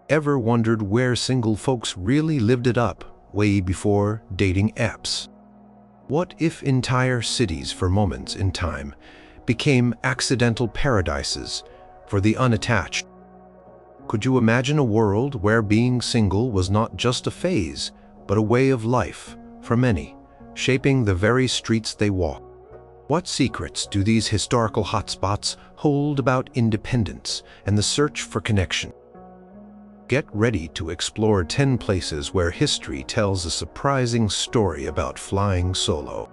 Ever wondered where single folks really lived it up way before dating apps? What if entire cities for moments in time became accidental paradises for the unattached? Could you imagine a world where being single was not just a phase, but a way of life for many, shaping the very streets they walk? What secrets do these historical hotspots hold about independence and the search for connection? Get ready to explore 10 places where history tells a surprising story about flying solo.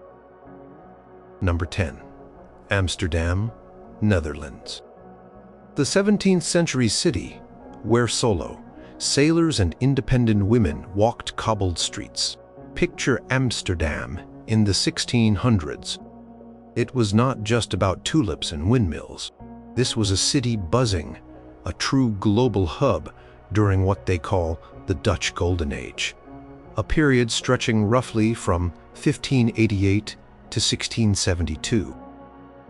Number 10. Amsterdam, Netherlands. The 17th century city where solo, sailors and independent women walked cobbled streets. Picture Amsterdam in the 1600s. It was not just about tulips and windmills. This was a city buzzing, a true global hub during what they call the Dutch Golden Age, a period stretching roughly from 1588 to 1672.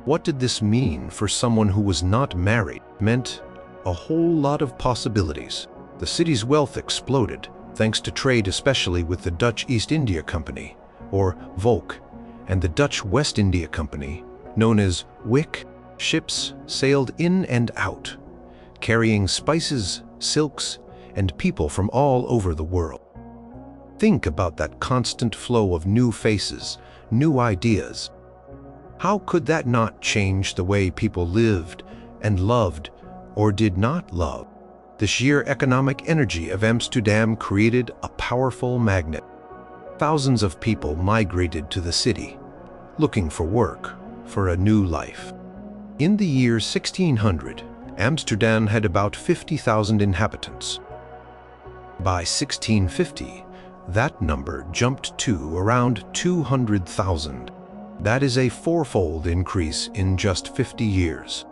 What did this mean for someone who was not married? It meant a whole lot of possibilities. The city's wealth exploded thanks to trade, especially with the Dutch East India Company, or Volk, and the Dutch West India Company, known as Wick. Ships sailed in and out, carrying spices, silks, and people from all over the world. Think about that constant flow of new faces, new ideas. How could that not change the way people lived and loved or did not love? The sheer economic energy of Amsterdam created a powerful magnet. Thousands of people migrated to the city, looking for work, for a new life. In the year 1600, Amsterdam had about 50,000 inhabitants. By 1650, that number jumped to around 200,000. That is a fourfold increase in just 50 years.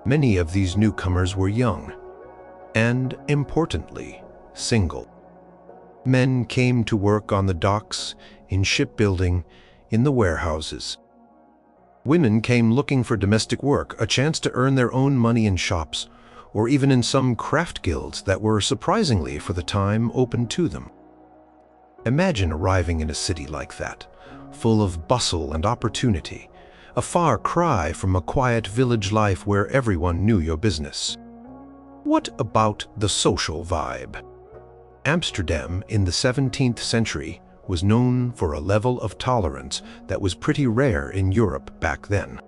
Many of these newcomers were young, and importantly, single. Men came to work on the docks, in shipbuilding, in the warehouses. Women came looking for domestic work, a chance to earn their own money in shops, or even in some craft guilds that were surprisingly, for the time, open to them. Imagine arriving in a city like that, full of bustle and opportunity, a far cry from a quiet village life where everyone knew your business. What about the social vibe? Amsterdam in the 17th century was known for a level of tolerance that was pretty rare in Europe back then.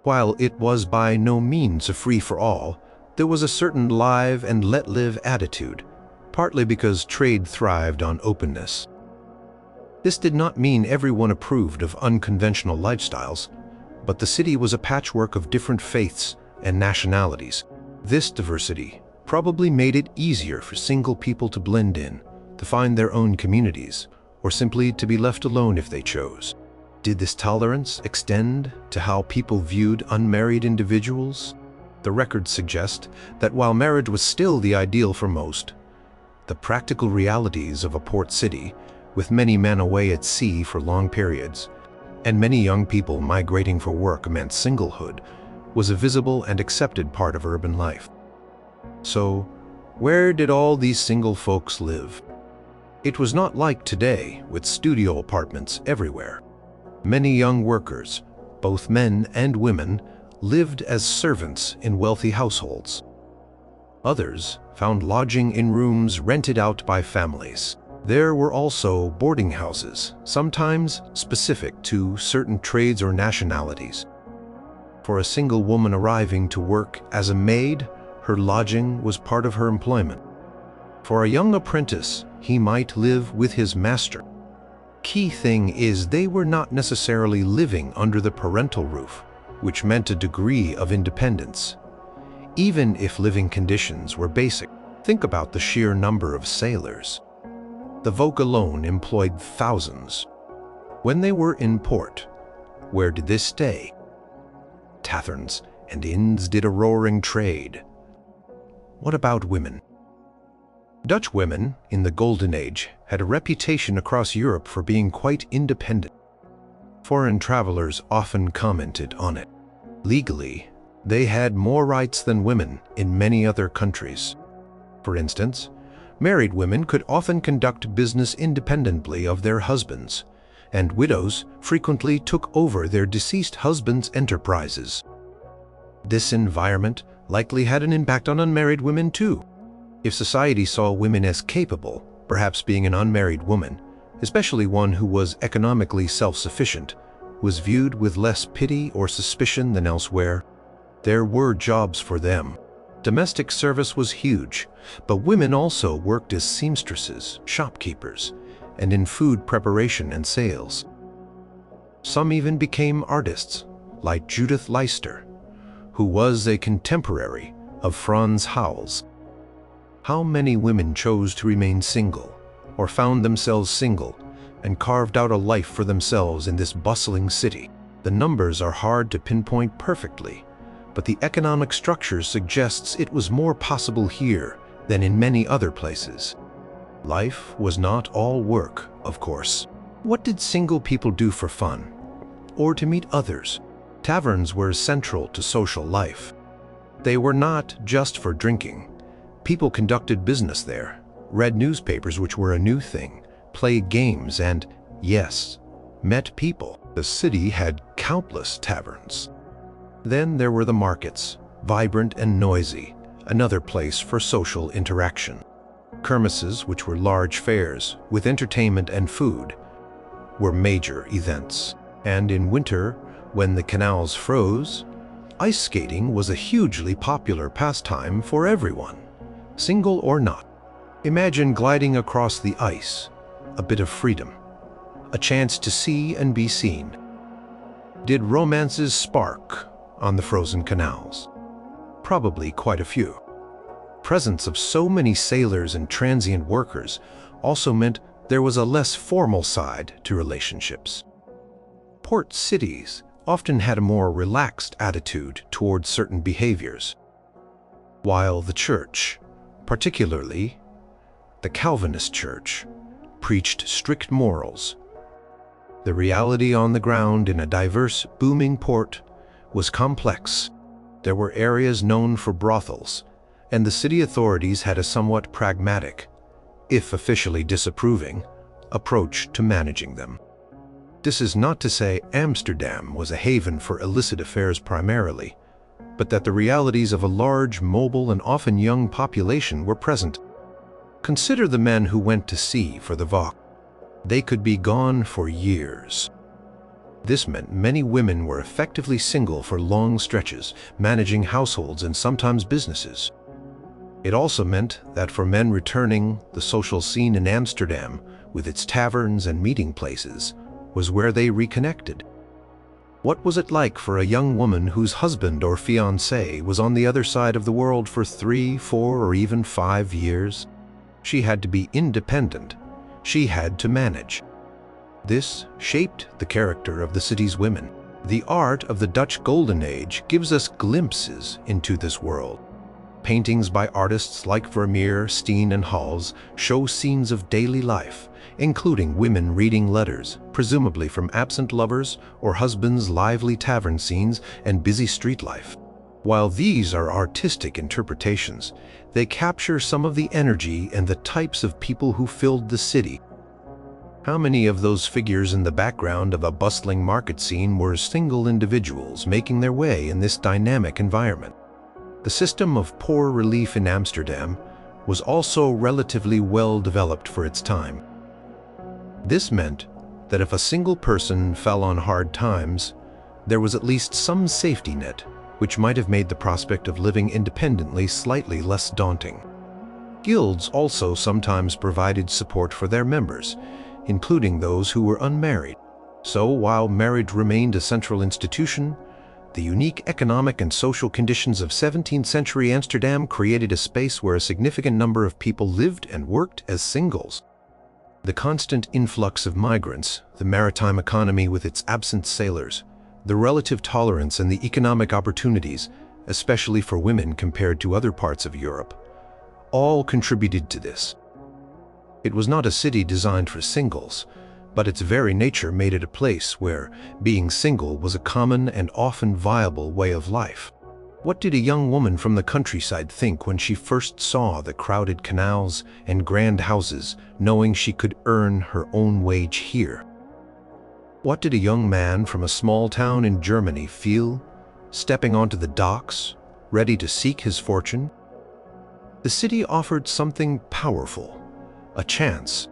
While it was by no means a free-for-all, there was a certain live and let-live attitude, partly because trade thrived on openness. This did not mean everyone approved of unconventional lifestyles, but the city was a patchwork of different faiths and nationalities. This diversity probably made it easier for single people to blend in, to find their own communities, or simply to be left alone if they chose. Did this tolerance extend to how people viewed unmarried individuals? The records suggest that while marriage was still the ideal for most, the practical realities of a port city, with many men away at sea for long periods, and many young people migrating for work, meant singlehood was a visible and accepted part of urban life. So, where did all these single folks live? It was not like today, with studio apartments everywhere. Many young workers, both men and women, lived as servants in wealthy households. Others found lodging in rooms rented out by families. There were also boarding houses, sometimes specific to certain trades or nationalities. For a single woman arriving to work as a maid, her lodging was part of her employment. For a young apprentice, he might live with his master. Key thing is they were not necessarily living under the parental roof, which meant a degree of independence. Even if living conditions were basic, think about the sheer number of sailors. The Volk alone employed thousands. When they were in port, where did they stay? Taverns and inns did a roaring trade. What about women? Dutch women in the Golden Age had a reputation across Europe for being quite independent. Foreign travelers often commented on it. Legally, they had more rights than women in many other countries. For instance, Married women could often conduct business independently of their husbands, and widows frequently took over their deceased husbands' enterprises. This environment likely had an impact on unmarried women too. If society saw women as capable, perhaps being an unmarried woman, especially one who was economically self-sufficient, was viewed with less pity or suspicion than elsewhere. There were jobs for them. Domestic service was huge, but women also worked as seamstresses, shopkeepers, and in food preparation and sales. Some even became artists, like Judith Leister, who was a contemporary of Frans Hals. How many women chose to remain single, or found themselves single, and carved out a life for themselves in this bustling city? The numbers are hard to pinpoint perfectly, but the economic structure suggests it was more possible here than in many other places. Life was not all work, of course. What did single people do for fun, or to meet others? Taverns were central to social life. They were not just for drinking. People conducted business there, read newspapers, which were a new thing, played games, and, yes, met people. The city had countless taverns. Then there were the markets, vibrant and noisy, another place for social interaction. Kermesses, which were large fairs with entertainment and food, were major events. And in winter, when the canals froze, ice skating was a hugely popular pastime for everyone, single or not. Imagine gliding across the ice, a bit of freedom, a chance to see and be seen. Did romances spark on the frozen canals? Probably quite a few. Presence of so many sailors and transient workers also meant there was a less formal side to relationships. Port cities often had a more relaxed attitude toward certain behaviors, while the church, particularly the Calvinist Church, preached strict morals. The reality on the ground in a diverse, booming port was complex. There were areas known for brothels, and the city authorities had a somewhat pragmatic, if officially disapproving, approach to managing them. This is not to say Amsterdam was a haven for illicit affairs primarily, but that the realities of a large, mobile, and often young population were present. Consider the men who went to sea for the Valk. They could be gone for years. This meant many women were effectively single for long stretches, managing households and sometimes businesses. It also meant that for men returning, the social scene in Amsterdam, with its taverns and meeting places, was where they reconnected. What was it like for a young woman whose husband or fiancé was on the other side of the world for 3, 4, or even 5 years? She had to be independent. She had to manage. This shaped the character of the city's women. The art of the Dutch Golden Age gives us glimpses into this world. Paintings by artists like Vermeer, Steen, and Hals show scenes of daily life, including women reading letters, presumably from absent lovers, or husbands' lively tavern scenes and busy street life. While these are artistic interpretations, they capture some of the energy and the types of people who filled the city. How many of those figures in the background of a bustling market scene were single individuals making their way in this dynamic environment? The system of poor relief in Amsterdam was also relatively well developed for its time. This meant that if a single person fell on hard times, there was at least some safety net, which might have made the prospect of living independently slightly less daunting. Guilds also sometimes provided support for their members, including those who were unmarried. So while marriage remained a central institution, the unique economic and social conditions of 17th century Amsterdam created a space where a significant number of people lived and worked as singles. The constant influx of migrants, the maritime economy with its absent sailors, the relative tolerance and the economic opportunities, especially for women compared to other parts of Europe, all contributed to this. It was not a city designed for singles, but its very nature made it a place where being single was a common and often viable way of life. What did a young woman from the countryside think when she first saw the crowded canals and grand houses, knowing she could earn her own wage here? What did a young man from a small town in Germany feel, stepping onto the docks, ready to seek his fortune? The city offered something powerful, a chance,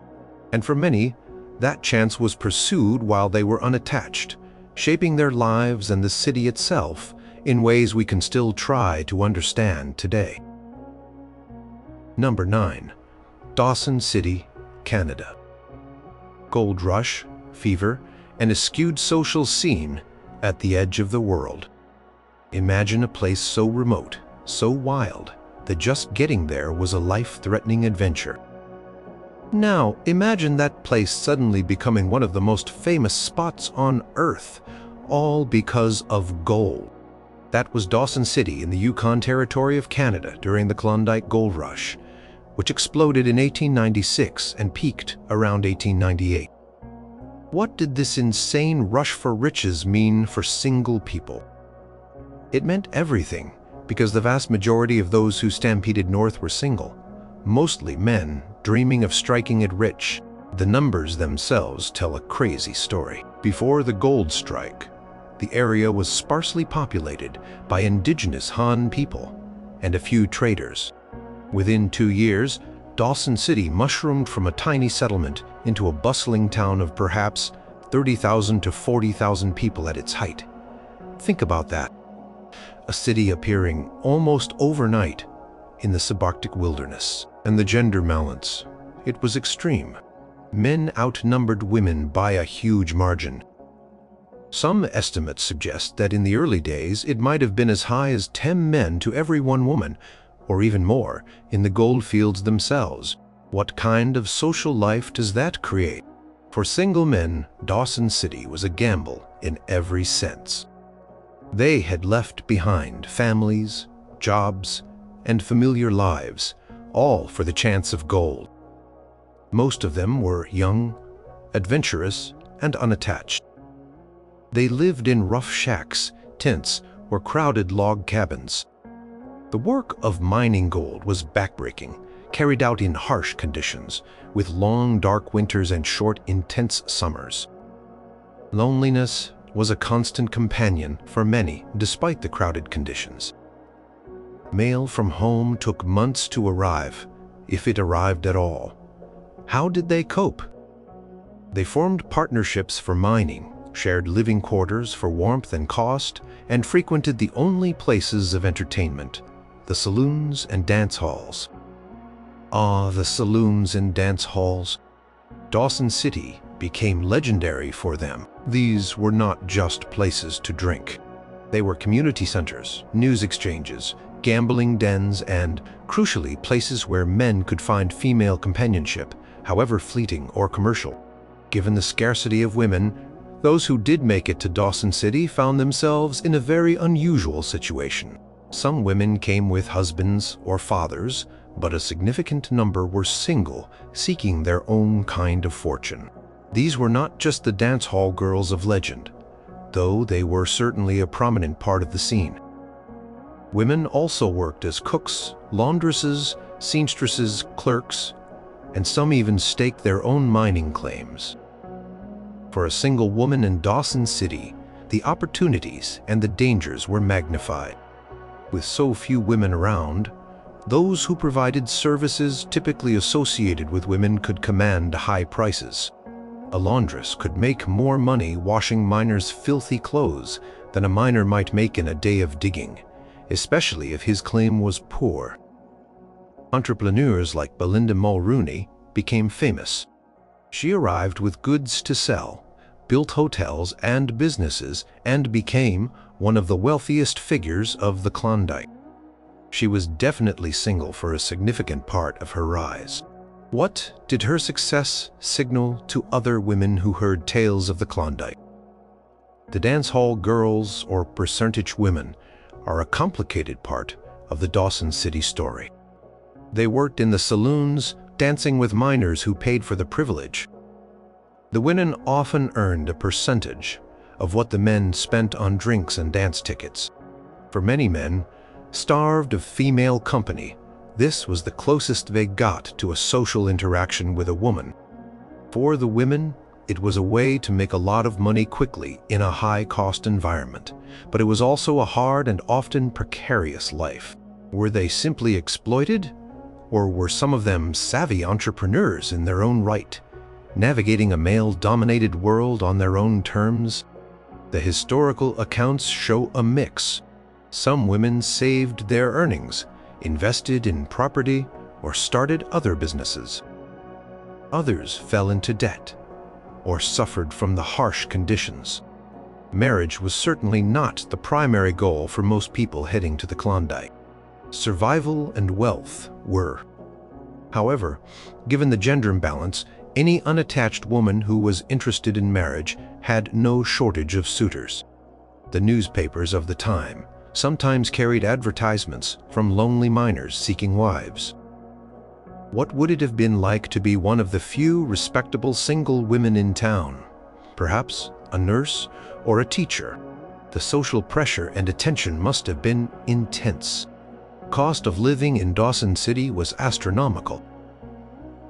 and for many, that chance was pursued while they were unattached, shaping their lives and the city itself in ways we can still try to understand today. Number 9. Dawson City, Canada. Gold rush, fever, and a skewed social scene at the edge of the world. Imagine a place so remote, so wild, that just getting there was a life-threatening adventure. Now, imagine that place suddenly becoming one of the most famous spots on Earth, all because of gold. That was Dawson City in the Yukon Territory of Canada during the Klondike Gold Rush, which exploded in 1896 and peaked around 1898. What did this insane rush for riches mean for single people? It meant everything, because the vast majority of those who stampeded north were single, mostly men dreaming of striking it rich. The numbers themselves tell a crazy story. Before the gold strike, the area was sparsely populated by indigenous Han people and a few traders. Within 2 years, Dawson City mushroomed from a tiny settlement into a bustling town of perhaps 30,000 to 40,000 people at its height. Think about that. A city appearing almost overnight in the subarctic wilderness. And the gender balance, it was extreme. Men outnumbered women by a huge margin. Some estimates suggest that in the early days it might have been as high as 10 men to every 1 woman, or even more, in the gold fields themselves. What kind of social life does that create? For single men, Dawson City was a gamble in every sense. They had left behind families, jobs, and familiar lives, all for the chance of gold. Most of them were young, adventurous, and unattached. They lived in rough shacks, tents, or crowded log cabins. The work of mining gold was backbreaking, carried out in harsh conditions, with long, dark winters and short, intense summers. Loneliness was a constant companion for many, despite the crowded conditions. Mail from home took months to arrive, if it arrived at all. How did they cope? They formed partnerships for mining, shared living quarters for warmth and cost, and frequented the only places of entertainment, the saloons and dance halls. Ah, the saloons and dance halls. Dawson City became legendary for them. These were not just places to drink. They were community centers, news exchanges, gambling dens, and, crucially, places where men could find female companionship, however fleeting or commercial. Given the scarcity of women, those who did make it to Dawson City found themselves in a very unusual situation. Some women came with husbands or fathers, but a significant number were single, seeking their own kind of fortune. These were not just the dance hall girls of legend, though they were certainly a prominent part of the scene. Women also worked as cooks, laundresses, seamstresses, clerks, and some even staked their own mining claims. For a single woman in Dawson City, the opportunities and the dangers were magnified. With so few women around, those who provided services typically associated with women could command high prices. A laundress could make more money washing miners' filthy clothes than a miner might make in a day of digging, especially if his claim was poor. Entrepreneurs like Belinda Mulrooney became famous. She arrived with goods to sell, built hotels and businesses, and became one of the wealthiest figures of the Klondike. She was definitely single for a significant part of her rise. What did her success signal to other women who heard tales of the Klondike? The dance hall girls, or percentage women, are a complicated part of the Dawson City story. They worked in the saloons, dancing with miners who paid for the privilege. The women often earned a percentage of what the men spent on drinks and dance tickets. For many men, Starved of female company, this was the closest they got to a social interaction with a woman. For the women, it was a way to make a lot of money quickly in a high-cost environment, but it was also a hard and often precarious life. Were they simply exploited, or were some of them savvy entrepreneurs in their own right, navigating a male-dominated world on their own terms? The historical accounts show a mix. Some women saved their earnings, invested in property, or started other businesses. Others fell into debt, or suffered from the harsh conditions. Marriage was certainly not the primary goal for most people heading to the Klondike. Survival and wealth were. However, given the gender imbalance, any unattached woman who was interested in marriage had no shortage of suitors. The newspapers of the time sometimes carried advertisements from lonely miners seeking wives. What would it have been like to be one of the few respectable single women in town? Perhaps a nurse or a teacher. The social pressure and attention must have been intense. Cost of living in Dawson City was astronomical.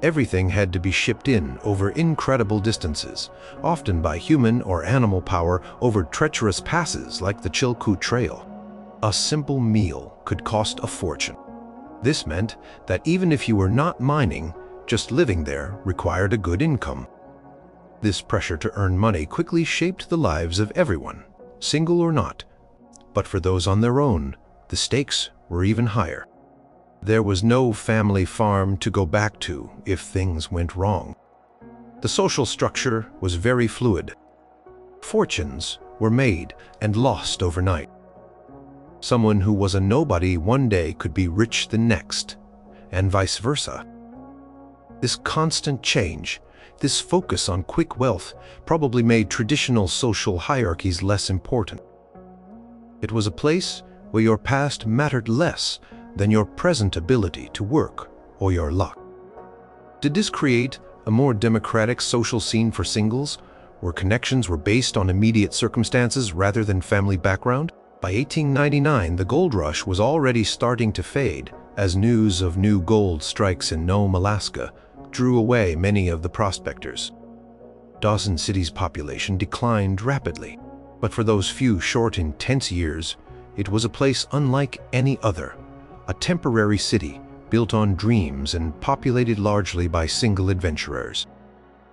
Everything had to be shipped in over incredible distances, often by human or animal power over treacherous passes like the Chilkoot Trail. A simple meal could cost a fortune. This meant that even if you were not mining, just living there required a good income. This pressure to earn money quickly shaped the lives of everyone, single or not. But for those on their own, the stakes were even higher. There was no family farm to go back to if things went wrong. The social structure was very fluid. Fortunes were made and lost overnight. Someone who was a nobody one day could be rich the next, and vice versa. This constant change, this focus on quick wealth, probably made traditional social hierarchies less important. It was a place where your past mattered less than your present ability to work or your luck. Did this create a more democratic social scene for singles, where connections were based on immediate circumstances rather than family background? By 1899, the gold rush was already starting to fade, as news of new gold strikes in Nome, Alaska, drew away many of the prospectors. Dawson City's population declined rapidly, but for those few short, intense years, it was a place unlike any other, a temporary city built on dreams and populated largely by single adventurers.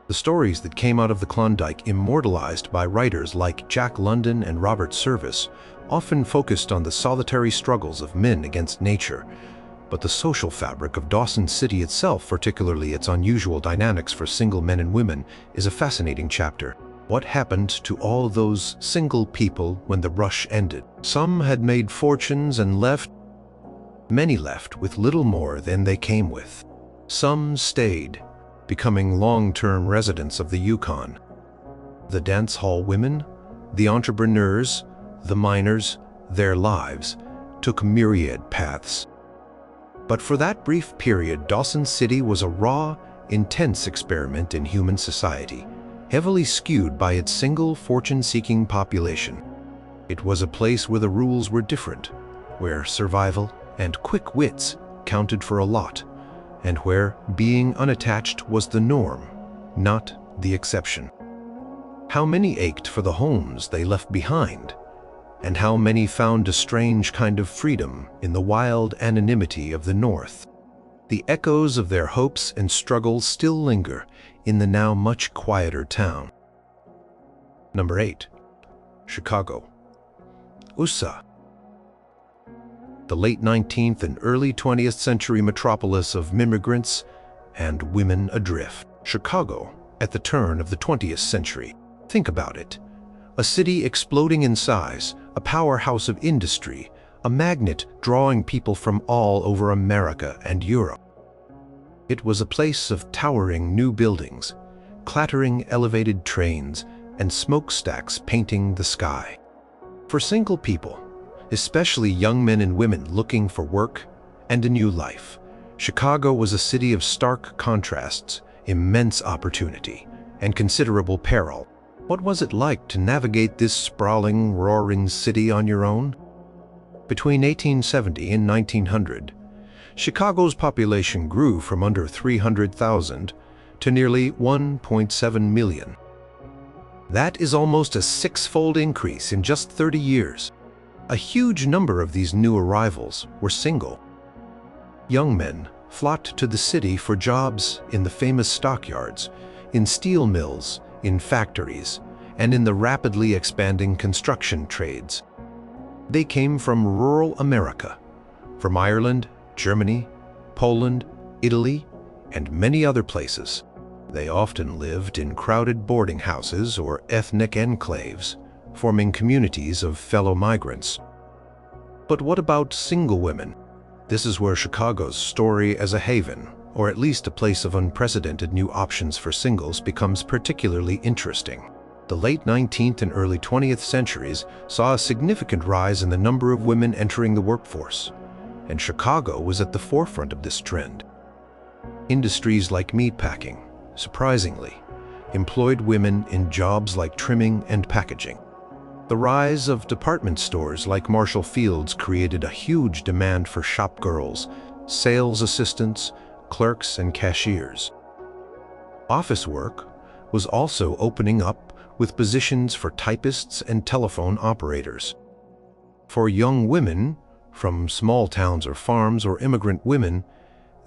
The stories that came out of the Klondike, immortalized by writers like Jack London and Robert Service, often focused on the solitary struggles of men against nature. But the social fabric of Dawson City itself, particularly its unusual dynamics for single men and women, is a fascinating chapter. What happened to all those single people when the rush ended? Some had made fortunes and left. Many left with little more than they came with. Some stayed, becoming long-term residents of the Yukon. The dance hall women, the entrepreneurs, the miners, their lives took myriad paths. But for that brief period, Dawson City was a raw, intense experiment in human society, heavily skewed by its single fortune-seeking population. It was a place where the rules were different, where survival and quick wits counted for a lot, and where being unattached was the norm, not the exception. How many ached for the homes they left behind, and how many found a strange kind of freedom in the wild anonymity of the North. The echoes of their hopes and struggles still linger in the now much quieter town. Number 8. Chicago. USA. The late 19th and early 20th century metropolis of immigrants and women adrift. Chicago at the turn of the 20th century. Think about it. A city exploding in size, a powerhouse of industry, a magnet drawing people from all over America and Europe. It was a place of towering new buildings, clattering elevated trains, and smokestacks painting the sky. For single people, especially young men and women looking for work and a new life, Chicago was a city of stark contrasts, immense opportunity, and considerable peril. What was it like to navigate this sprawling, roaring city on your own? Between 1870 and 1900, Chicago's population grew from under 300,000 to nearly 1.7 million. That is almost a six-fold increase in just 30 years. A huge number of these new arrivals were single. Young men flocked to the city for jobs in the famous stockyards, in steel mills, in factories, and in the rapidly expanding construction trades. They came from rural America, from Ireland, Germany, Poland, Italy, and many other places. They often lived in crowded boarding houses or ethnic enclaves, forming communities of fellow migrants. But what about single women? This is where Chicago's story as a haven, or at least a place of unprecedented new options for singles, becomes particularly interesting. The late 19th and early 20th centuries saw a significant rise in the number of women entering the workforce, and Chicago was at the forefront of this trend. Industries like meatpacking, surprisingly, employed women in jobs like trimming and packaging. The rise of department stores like Marshall Field's created a huge demand for shop girls, sales assistants, clerks, and cashiers. Office work was also opening up with positions for typists and telephone operators. For young women, from small towns or farms, or immigrant women,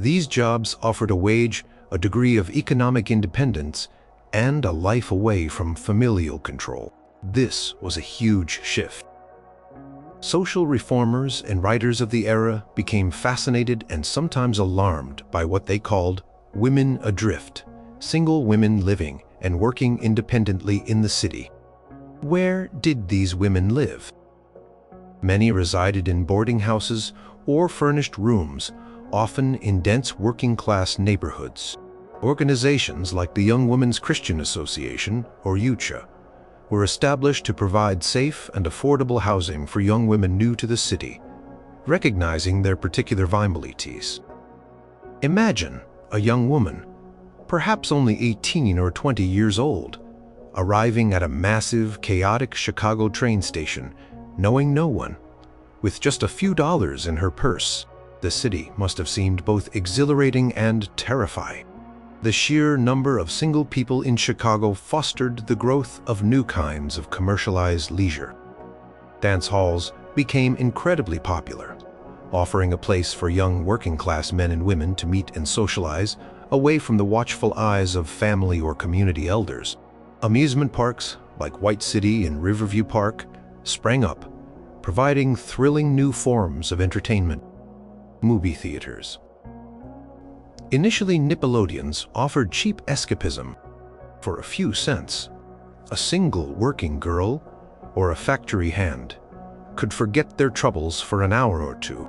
these jobs offered a wage, a degree of economic independence, and a life away from familial control. This was a huge shift. Social reformers and writers of the era became fascinated and sometimes alarmed by what they called women adrift, single women living and working independently in the city. Where did these women live? Many resided in boarding houses or furnished rooms, often in dense working-class neighborhoods. Organizations like the Young Women's Christian Association, or YUCHA, were established to provide safe and affordable housing for young women new to the city, recognizing their particular vulnerabilities. Imagine a young woman, perhaps only 18 or 20 years old, arriving at a massive, chaotic Chicago train station, knowing no one, with just a few dollars in her purse. The city must have seemed both exhilarating and terrifying. The sheer number of single people in Chicago fostered the growth of new kinds of commercialized leisure. Dance halls became incredibly popular, offering a place for young working-class men and women to meet and socialize away from the watchful eyes of family or community elders. Amusement parks, like White City and Riverview Park, sprang up, providing thrilling new forms of entertainment. Movie theaters. Initially, Nickelodeons offered cheap escapism for a few cents. A single working girl or a factory hand could forget their troubles for an hour or two.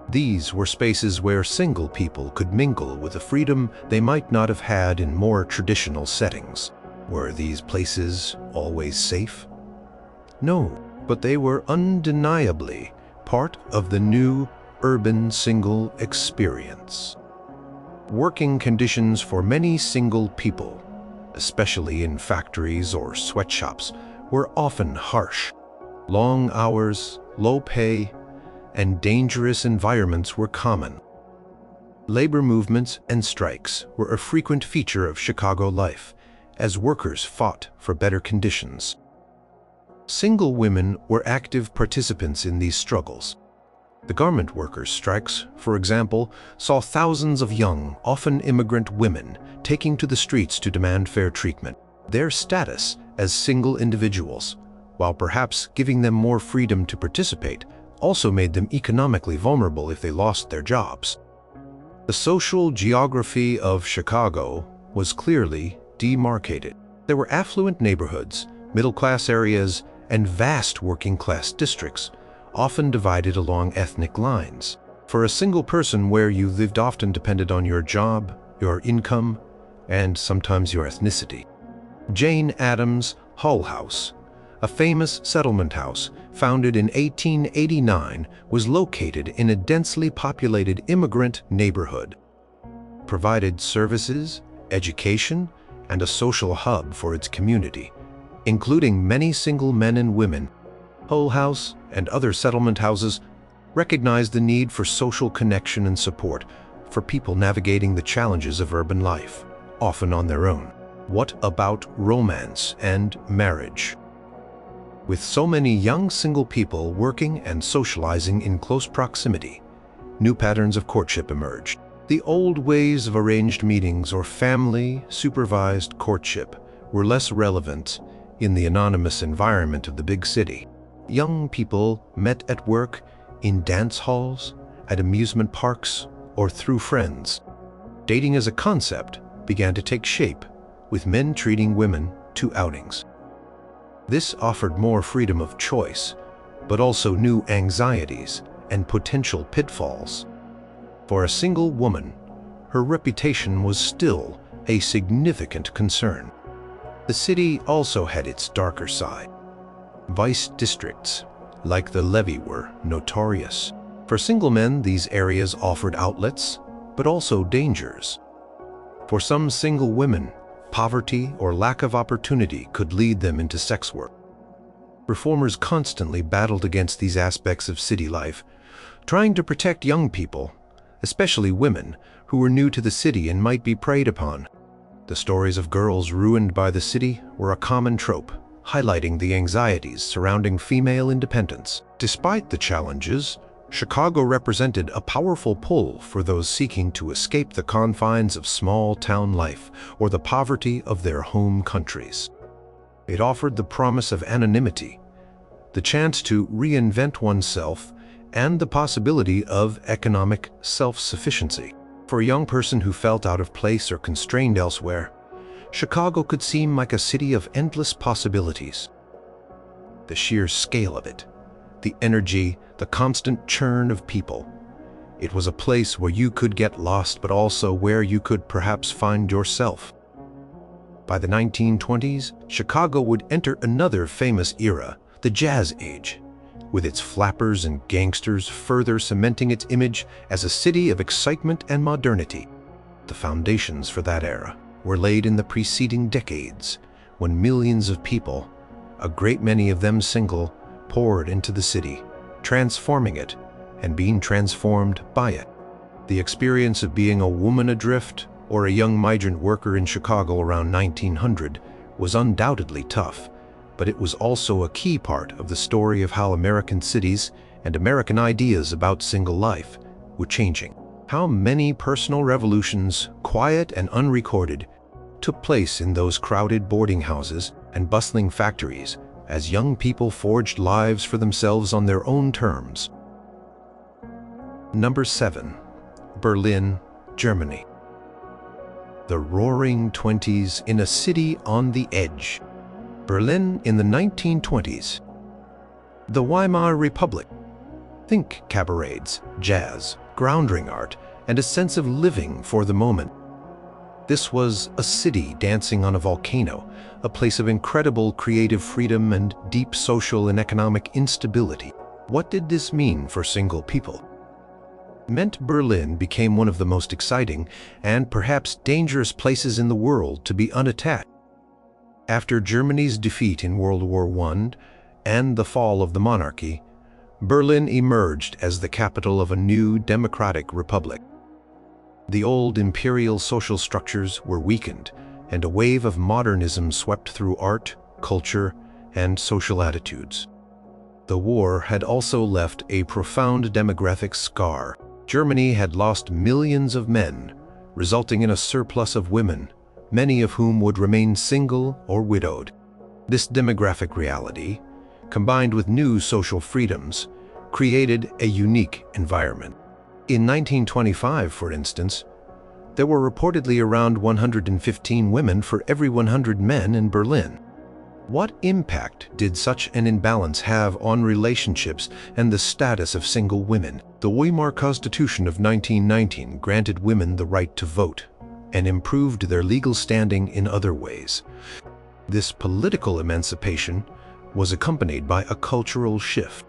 These were spaces where single people could mingle with a freedom they might not have had in more traditional settings. Were these places always safe? No, but they were undeniably part of the new urban single experience. Working conditions for many single people, especially in factories or sweatshops, were often harsh. Long hours, low pay, and dangerous environments were common. Labor movements and strikes were a frequent feature of Chicago life, as workers fought for better conditions. Single women were active participants in these struggles. The garment workers' strikes, for example, saw thousands of young, often immigrant women taking to the streets to demand fair treatment. Their status as single individuals, while perhaps giving them more freedom to participate, also made them economically vulnerable if they lost their jobs. The social geography of Chicago was clearly demarcated. There were affluent neighborhoods, middle-class areas, and vast working-class districts, often divided along ethnic lines. For a single person, where you lived often depended on your job, your income, and sometimes your ethnicity. Jane Addams' Hull House, a famous settlement house founded in 1889, was located in a densely populated immigrant neighborhood, provided services, education, and a social hub for its community, including many single men and women. Hull House and other settlement houses recognized the need for social connection and support for people navigating the challenges of urban life, often on their own. What about romance and marriage? With so many young single people working and socializing in close proximity, new patterns of courtship emerged. The old ways of arranged meetings or family-supervised courtship were less relevant in the anonymous environment of the big city. Young people met at work, in dance halls, at amusement parks, or through friends. Dating as a concept began to take shape, with men treating women to outings. This offered more freedom of choice, but also new anxieties and potential pitfalls. For a single woman, her reputation was still a significant concern. The city also had its darker side. Vice districts, like the Levee, were notorious. For single men, these areas offered outlets, but also dangers. For some single women, poverty or lack of opportunity could lead them into sex work. Reformers constantly battled against these aspects of city life, trying to protect young people, especially women who were new to the city and might be preyed upon. The stories of girls ruined by the city were a common trope, highlighting the anxieties surrounding female independence. Despite the challenges, Chicago represented a powerful pull for those seeking to escape the confines of small-town life or the poverty of their home countries. It offered the promise of anonymity, the chance to reinvent oneself, and the possibility of economic self-sufficiency. For a young person who felt out of place or constrained elsewhere, Chicago could seem like a city of endless possibilities. The sheer scale of it, the energy, the constant churn of people. It was a place where you could get lost, but also where you could perhaps find yourself. By the 1920s, Chicago would enter another famous era, the Jazz Age, with its flappers and gangsters further cementing its image as a city of excitement and modernity. The foundations for that era were laid in the preceding decades, when millions of people, a great many of them single, poured into the city, transforming it and being transformed by it. The experience of being a woman adrift or a young migrant worker in Chicago around 1900 was undoubtedly tough, but it was also a key part of the story of how American cities and American ideas about single life were changing. How many personal revolutions, quiet and unrecorded, took place in those crowded boarding houses and bustling factories as young people forged lives for themselves on their own terms. Number 7. Berlin, Germany. The Roaring Twenties in a city on the edge. Berlin in the 1920s. The Weimar Republic. Think cabarets, jazz, groundring art, and a sense of living for the moment. This was a city dancing on a volcano, a place of incredible creative freedom and deep social and economic instability. What did this mean for single people? It meant Berlin became one of the most exciting and perhaps dangerous places in the world to be unattached. After Germany's defeat in World War I and the fall of the monarchy, Berlin emerged as the capital of a new democratic republic. The old imperial social structures were weakened, and a wave of modernism swept through art, culture, and social attitudes. The war had also left a profound demographic scar. Germany had lost millions of men, resulting in a surplus of women, many of whom would remain single or widowed. This demographic reality, combined with new social freedoms, created a unique environment. In 1925, for instance, there were reportedly around 115 women for every 100 men in Berlin. What impact did such an imbalance have on relationships and the status of single women? The Weimar Constitution of 1919 granted women the right to vote and improved their legal standing in other ways. This political emancipation was accompanied by a cultural shift.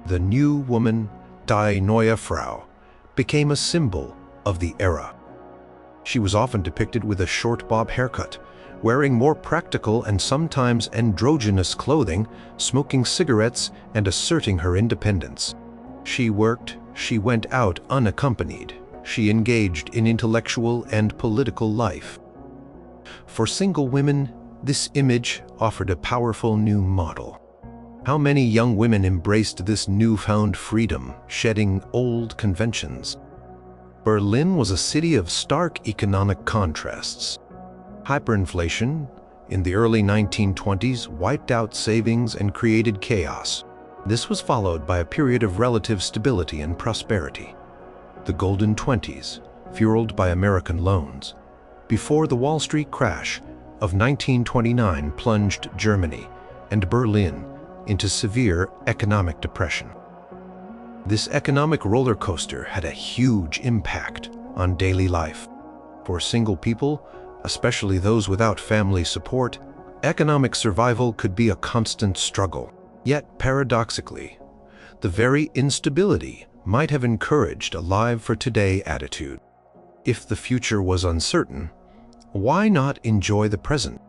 The new woman, Die neue Frau, became a symbol of the era. She was often depicted with a short bob haircut, wearing more practical and sometimes androgynous clothing, smoking cigarettes, and asserting her independence. She worked, she went out unaccompanied, she engaged in intellectual and political life. For single women, this image offered a powerful new model. How many young women embraced this newfound freedom, shedding old conventions? Berlin was a city of stark economic contrasts. Hyperinflation in the early 1920s wiped out savings and created chaos. This was followed by a period of relative stability and prosperity. The Golden Twenties, fueled by American loans, before the Wall Street crash of 1929 plunged Germany and Berlin into severe economic depression. This economic roller coaster had a huge impact on daily life. For single people, especially those without family support, economic survival could be a constant struggle. Yet, paradoxically, the very instability might have encouraged a live-for-today attitude. If the future was uncertain, why not enjoy the present?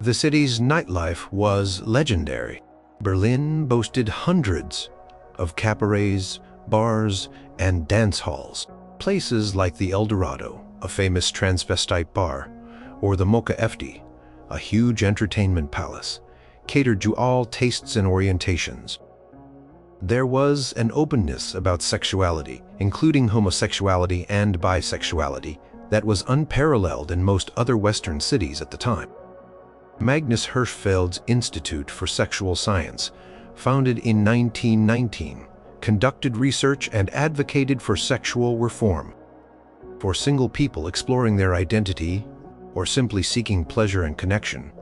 The city's nightlife was legendary. Berlin boasted hundreds of cabarets, bars, and dance halls. Places like the El Dorado, a famous transvestite bar, or the Mocha Efti, a huge entertainment palace, catered to all tastes and orientations. There was an openness about sexuality, including homosexuality and bisexuality, that was unparalleled in most other Western cities at the time. Magnus Hirschfeld's Institute for Sexual Science, founded in 1919, conducted research and advocated for sexual reform. For single people exploring their identity or simply seeking pleasure and connection,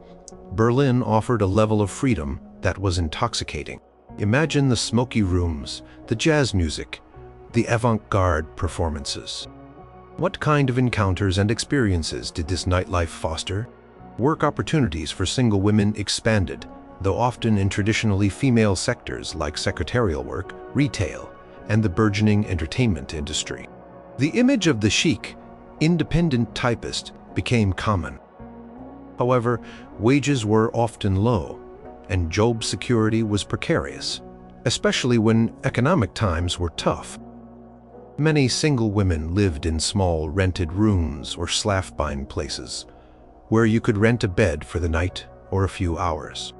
Berlin offered a level of freedom that was intoxicating. Imagine the smoky rooms, the jazz music, the avant-garde performances. What kind of encounters and experiences did this nightlife foster? Work opportunities for single women expanded, though often in traditionally female sectors like secretarial work, retail, and the burgeoning entertainment industry. The image of the chic, independent typist became common. However, wages were often low, and job security was precarious, especially when economic times were tough. Many single women lived in small rented rooms or Schlafbein places, where you could rent a bed for the night or a few hours.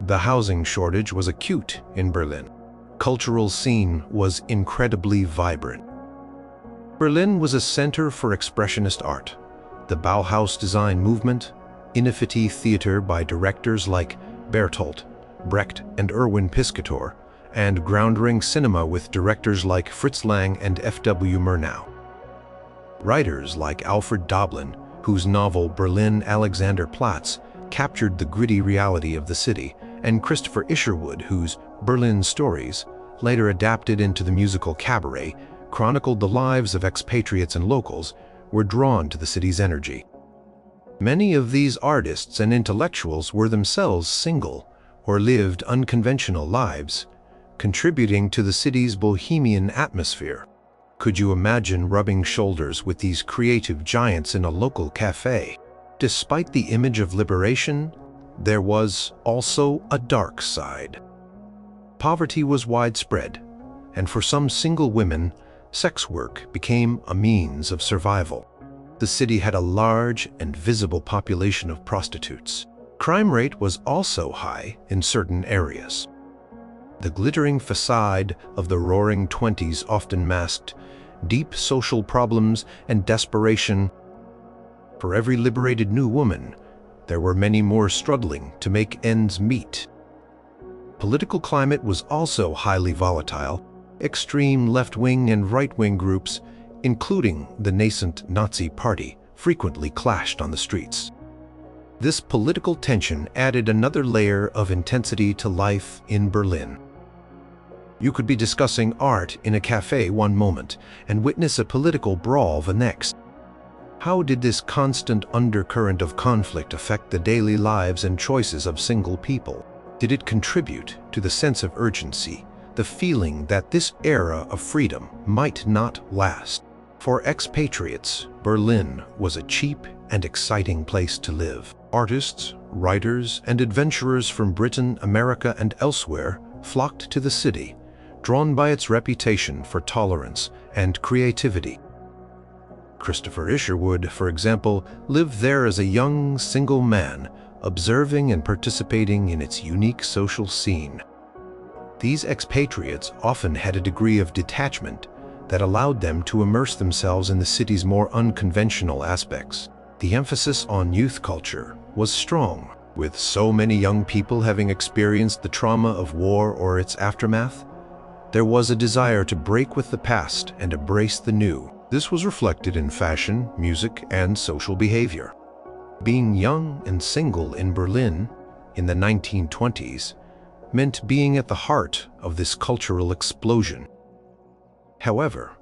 The housing shortage was acute in Berlin. Cultural scene was incredibly vibrant. Berlin was a center for expressionist art. The Bauhaus design movement, Ineffiti theater by directors like Bertolt Brecht and Erwin Piscator, and Groundring cinema with directors like Fritz Lang and F.W. Murnau. Writers like Alfred Doblin, whose novel Berlin Alexanderplatz captured the gritty reality of the city, and Christopher Isherwood, whose Berlin Stories, later adapted into the musical Cabaret, chronicled the lives of expatriates and locals, were drawn to the city's energy. Many of these artists and intellectuals were themselves single or lived unconventional lives, contributing to the city's bohemian atmosphere. Could you imagine rubbing shoulders with these creative giants in a local cafe? Despite the image of liberation, there was also a dark side. Poverty was widespread, and for some single women, sex work became a means of survival. The city had a large and visible population of prostitutes. Crime rate was also high in certain areas. The glittering facade of the Roaring Twenties often masked deep social problems and desperation. For every liberated new woman, there were many more struggling to make ends meet. Political climate was also highly volatile. Extreme left-wing and right-wing groups, including the nascent Nazi Party, frequently clashed on the streets. This political tension added another layer of intensity to life in Berlin. You could be discussing art in a cafe one moment and witness a political brawl the next. How did this constant undercurrent of conflict affect the daily lives and choices of single people? Did it contribute to the sense of urgency, the feeling that this era of freedom might not last? For expatriates, Berlin was a cheap and exciting place to live. Artists, writers, and adventurers from Britain, America, and elsewhere flocked to the city, drawn by its reputation for tolerance and creativity. Christopher Isherwood, for example, lived there as a young, single man, observing and participating in its unique social scene. These expatriates often had a degree of detachment that allowed them to immerse themselves in the city's more unconventional aspects. The emphasis on youth culture was strong, with so many young people having experienced the trauma of war or its aftermath. There was a desire to break with the past and embrace the new. This was reflected in fashion, music, and social behavior. Being young and single in Berlin in the 1920s meant being at the heart of this cultural explosion. However,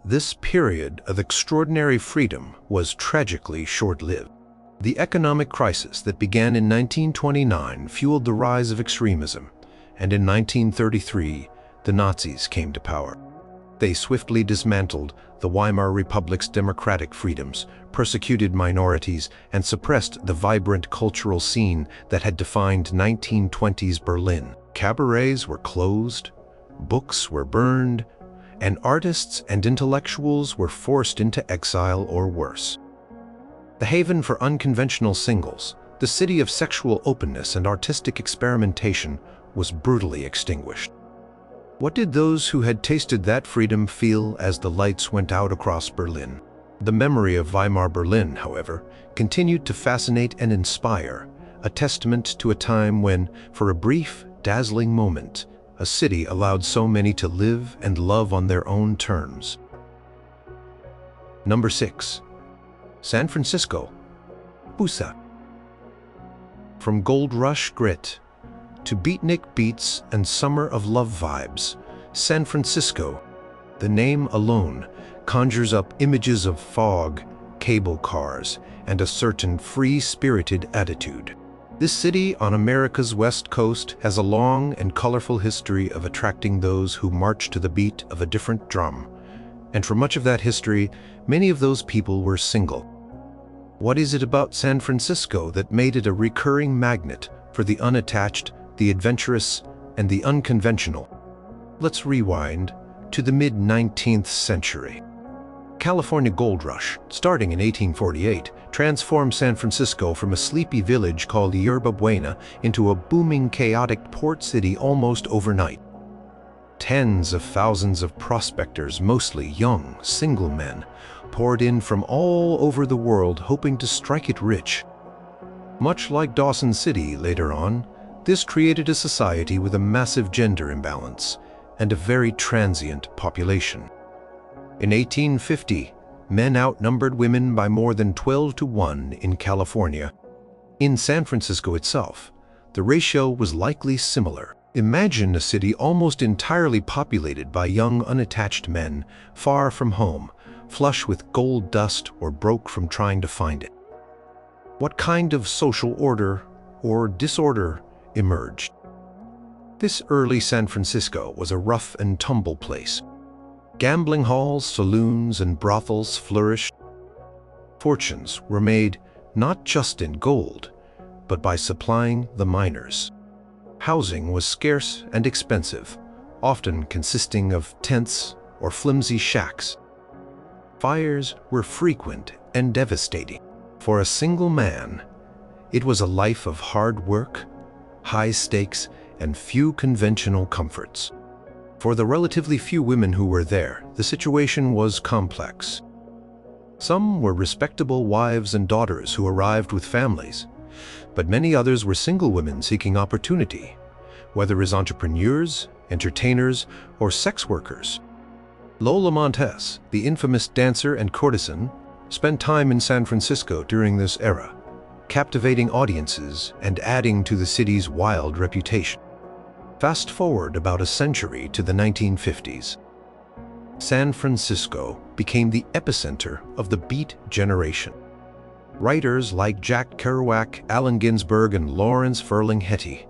this period of extraordinary freedom was tragically short-lived. The economic crisis that began in 1929 fueled the rise of extremism, and in 1933, the Nazis came to power. They swiftly dismantled the Weimar Republic's democratic freedoms, persecuted minorities, and suppressed the vibrant cultural scene that had defined 1920s Berlin. Cabarets were closed, books were burned, and artists and intellectuals were forced into exile or worse. The haven for unconventional singles, the city of sexual openness and artistic experimentation, was brutally extinguished. What did those who had tasted that freedom feel as the lights went out across Berlin? The memory of Weimar Berlin, however, continued to fascinate and inspire, a testament to a time when, for a brief, dazzling moment, a city allowed so many to live and love on their own terms. Number 6. San Francisco. Busa. From Gold Rush grit to beatnik beats and summer of love vibes, San Francisco, the name alone, conjures up images of fog, cable cars, and a certain free-spirited attitude. This city on America's West Coast has a long and colorful history of attracting those who march to the beat of a different drum. And for much of that history, many of those people were single. What is it about San Francisco that made it a recurring magnet for the unattached, the adventurous, and the unconventional? Let's rewind to the mid-19th century. California Gold Rush, starting in 1848, transformed San Francisco from a sleepy village called Yerba Buena into a booming, chaotic port city almost overnight. Tens of thousands of prospectors, mostly young, single men, poured in from all over the world hoping to strike it rich. Much like Dawson City later on, this created a society with a massive gender imbalance and a very transient population. In 1850, men outnumbered women by more than 12 to 1 in California. In San Francisco itself, the ratio was likely similar. Imagine a city almost entirely populated by young, unattached men, far from home, flush with gold dust or broke from trying to find it. What kind of social order or disorder emerged? This early San Francisco was a rough and tumble place. Gambling halls, saloons, and brothels flourished. Fortunes were made not just in gold, but by supplying the miners. Housing was scarce and expensive, often consisting of tents or flimsy shacks. Fires were frequent and devastating. For a single man, it was a life of hard work, high stakes, and few conventional comforts. For the relatively few women who were there, the situation was complex. Some were respectable wives and daughters who arrived with families, but many others were single women seeking opportunity, whether as entrepreneurs, entertainers, or sex workers. Lola Montez, the infamous dancer and courtesan, spent time in San Francisco during this era, captivating audiences and adding to the city's wild reputation. Fast forward about a century to the 1950s. San Francisco became the epicenter of the Beat generation. Writers like Jack Kerouac, Allen Ginsberg, and Lawrence Ferlinghetti,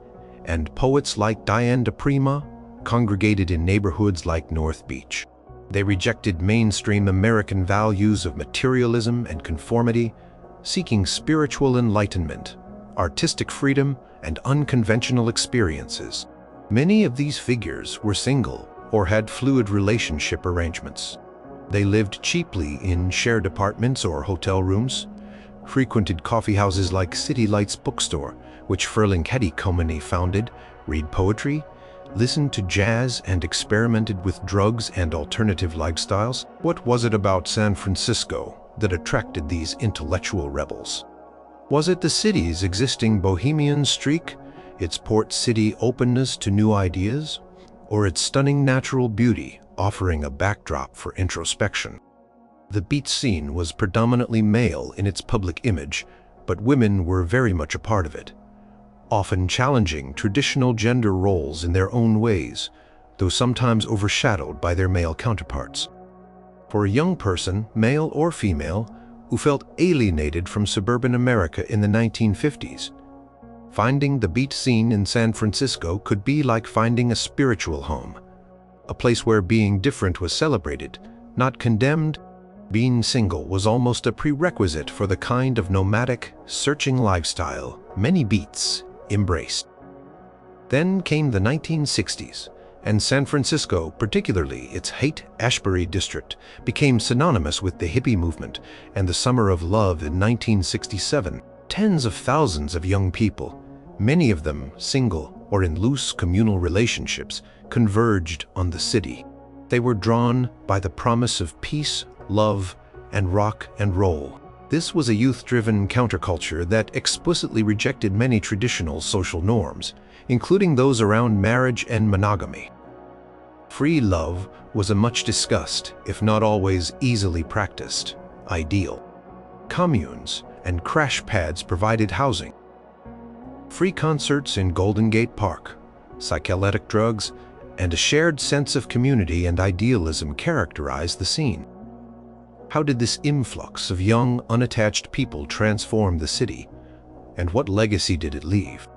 and poets like Diane de Prima congregated in neighborhoods like North Beach. They rejected mainstream American values of materialism and conformity, seeking spiritual enlightenment, artistic freedom, and unconventional experiences. Many of these figures were single or had fluid relationship arrangements. They lived cheaply in shared apartments or hotel rooms, frequented coffee houses like City Lights Bookstore, which Ferlinghetti Company founded, read poetry, listened to jazz, and experimented with drugs and alternative lifestyles. What was it about San Francisco that attracted these intellectual rebels? Was it the city's existing bohemian streak, its port city openness to new ideas, or its stunning natural beauty offering a backdrop for introspection? The beat scene was predominantly male in its public image, but women were very much a part of it, often challenging traditional gender roles in their own ways, though sometimes overshadowed by their male counterparts. For a young person, male or female, who felt alienated from suburban America in the 1950s, finding the beat scene in San Francisco could be like finding a spiritual home, a place where being different was celebrated, not condemned. Being single was almost a prerequisite for the kind of nomadic, searching lifestyle many beats embraced. Then came the 1960s, and San Francisco, particularly its Haight-Ashbury district, became synonymous with the hippie movement and the Summer of Love in 1967. Tens of thousands of young people, many of them single or in loose communal relationships, converged on the city. They were drawn by the promise of peace, love, and rock and roll. This was a youth-driven counterculture that explicitly rejected many traditional social norms, including those around marriage and monogamy. Free love was a much discussed, if not always easily practiced, ideal. Communes and crash pads provided housing. Free concerts in Golden Gate Park, psychedelic drugs, and a shared sense of community and idealism characterized the scene. How did this influx of young, unattached people transform the city, and what legacy did it leave?